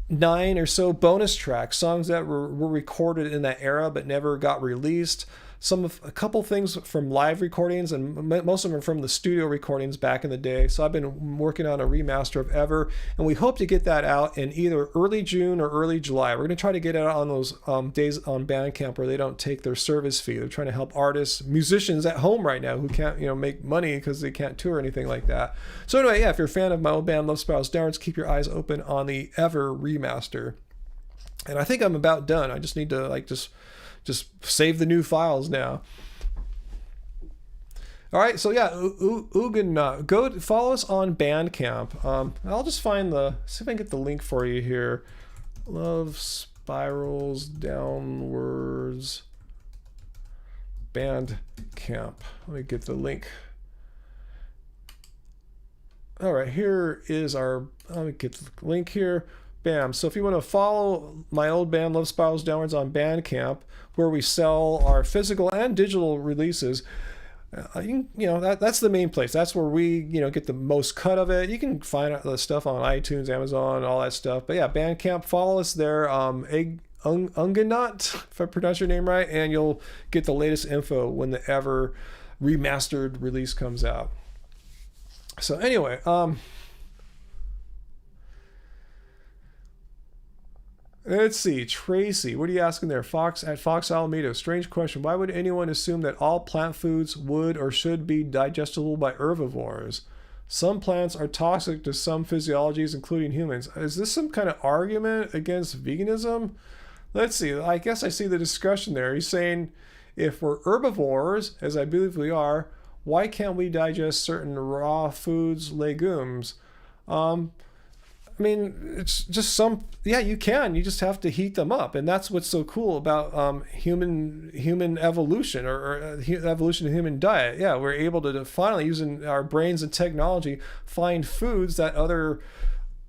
Speaker 1: 9 or so bonus tracks, songs that were recorded in that era but never got released. A couple things from live recordings, and most of them are from the studio recordings back in the day. So I've been working on a remaster of Ever, and we hope to get that out in either early June or early July. We're going to try to get it out on those days on Bandcamp where they don't take their service fee. They're trying to help artists, musicians at home right now who can't, make money because they can't tour or anything like that. So anyway, yeah, if you're a fan of my old band Love Spirals Downwards, keep your eyes open on the Ever remaster. And I think I'm about done. I just need to just save the new files now. All right, so yeah, Uganut, go follow us on Bandcamp. I'll just see if I can get the link for you here. Love Spirals Downwards Bandcamp. Let me get the link. All right, here is let me get the link here. Bam. So if you want to follow my old band Love Spirals Downwards on Bandcamp, where we sell our physical and digital releases, that's the main place. That's where we get the most cut of it. You can find the stuff on iTunes, Amazon, all that stuff. But yeah, Bandcamp, follow us there. Unganot, if I pronounce your name right, and you'll get the latest info when the Ever remastered release comes out. So anyway, let's see, Tracy, what are you asking there? Fox Alameda, strange question. Why would anyone assume that all plant foods would or should be digestible by herbivores? Some plants are toxic to some physiologies, including humans. Is this some kind of argument against veganism? Let's see, I guess I see the discussion there. He's saying if we're herbivores, as I believe we are, why can't we digest certain raw foods, legumes? It's just you can. You just have to heat them up, and that's what's so cool about human evolution or evolution of human diet. Yeah, we're able to finally, using our brains and technology, find foods that other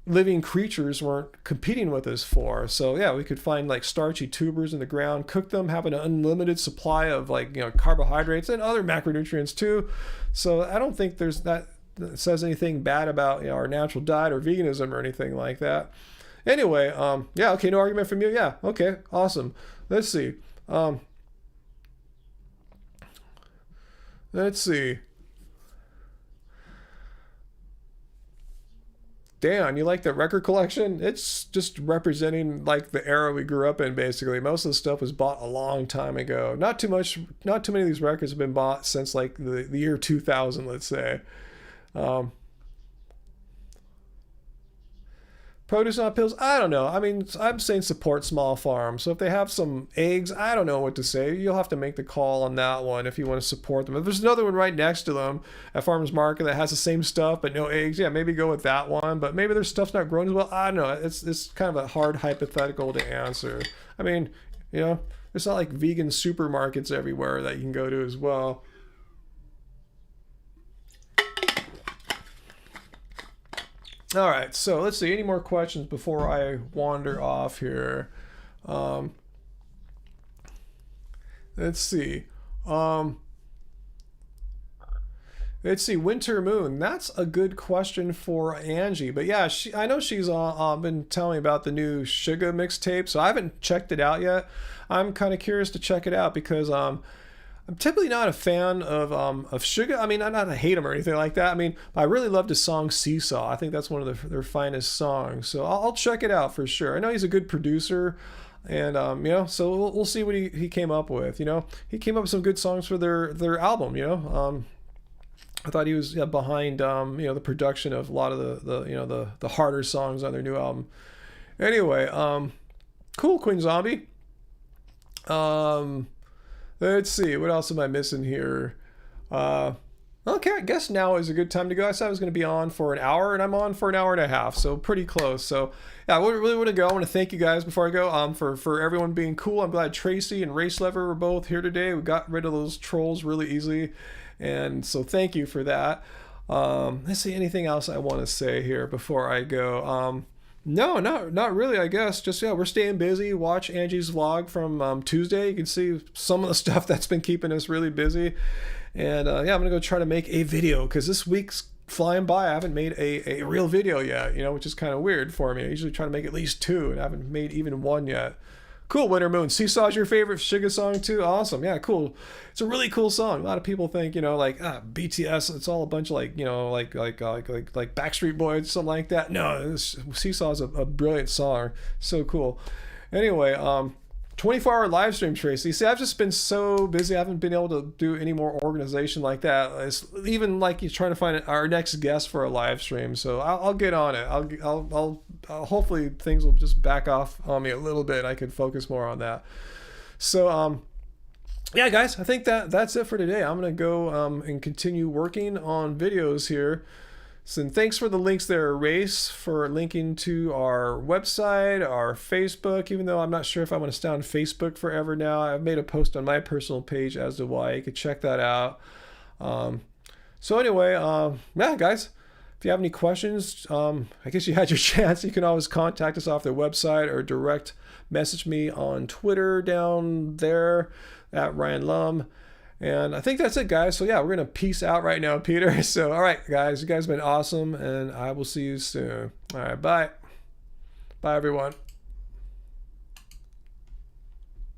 Speaker 1: living creatures weren't competing with us for. So yeah, we could find like starchy tubers in the ground, cook them, have an unlimited supply of carbohydrates and other macronutrients too. So I don't think there's that says anything bad about our natural diet or veganism or anything like that. Anyway, yeah, okay, no argument from you. Yeah, okay, awesome. Let's see. Dan, you like the record collection? It's just representing like the era we grew up in, basically. Most of the stuff was bought a long time ago. Not too many of these records have been bought since like the year 2000, let's say. Produce not pills, I don't know. I'm saying support small farms. So if they have some eggs, I don't know what to say. You'll have to make the call on that one if you want to support them. If there's another one right next to them at Farmers Market that has the same stuff but no eggs, yeah, maybe go with that one. But maybe their stuff's not grown as well. I don't know. It's kind of a hard hypothetical to answer. It's not like vegan supermarkets everywhere that you can go to as well. All right, so let's see. Any more questions before I wander off here? Let's see. Winter Moon. That's a good question for Angie. But yeah, I know she's been telling me about the new Sugar mixtape, so I haven't checked it out yet. I'm kind of curious to check it out because I'm typically not a fan of Sugar. I'm not to hate him or anything like that. I really loved his song Seesaw. I think that's one of their finest songs. So I'll check it out for sure. I know he's a good producer, and so we'll see what he came up with. He came up with some good songs for their album. I thought he was behind the production of a lot of the harder songs on their new album. Anyway, cool, Queen Zombie. Let's see, what else am I missing here? Okay, I guess now is a good time to go. I said I was going to be on for an hour, and I'm on for an hour and a half, so pretty close. So, yeah, I really want to go. I want to thank you guys before I go for everyone being cool. I'm glad Tracy and Race Lever were both here today. We got rid of those trolls really easily, and so thank you for that. Let's see, anything else I want to say here before I go. No, not really. I guess just yeah, we're staying busy. Watch Angie's vlog from Tuesday. You can see some of the stuff that's been keeping us really busy. And yeah, I'm gonna go try to make a video because this week's flying by. I haven't made a real video yet, which is kind of weird for me. I usually try to make at least two, and I haven't made even one yet. Cool, Winter Moon. Seesaw's your favorite Suga song too? Awesome. Yeah, cool. It's a really cool song. A lot of people think, like BTS, it's all a bunch of like Backstreet Boys, something like that. No, Seesaw's a brilliant song. So cool. Anyway, 24-hour live stream, Tracy. See, I've just been so busy. I haven't been able to do any more organization like that. It's even like he's trying to find our next guest for a live stream. So I'll get on it. I'll hopefully things will just back off on me a little bit. I can focus more on that. So yeah, guys, I think that's it for today. I'm gonna go and continue working on videos here. So thanks for the links there, Race, for linking to our website, our Facebook, even though I'm not sure if I want to stay on Facebook forever now. I've made a post on my personal page as to why. You could check that out. So anyway, yeah, guys, if you have any questions, I guess you had your chance. You can always contact us off the website or direct message me on Twitter down there at Ryan Lum. And I think that's it, guys. So yeah, we're gonna peace out right now, Peter. So all right, guys, you guys have been awesome, and I will see you soon. All right, bye. Bye, everyone.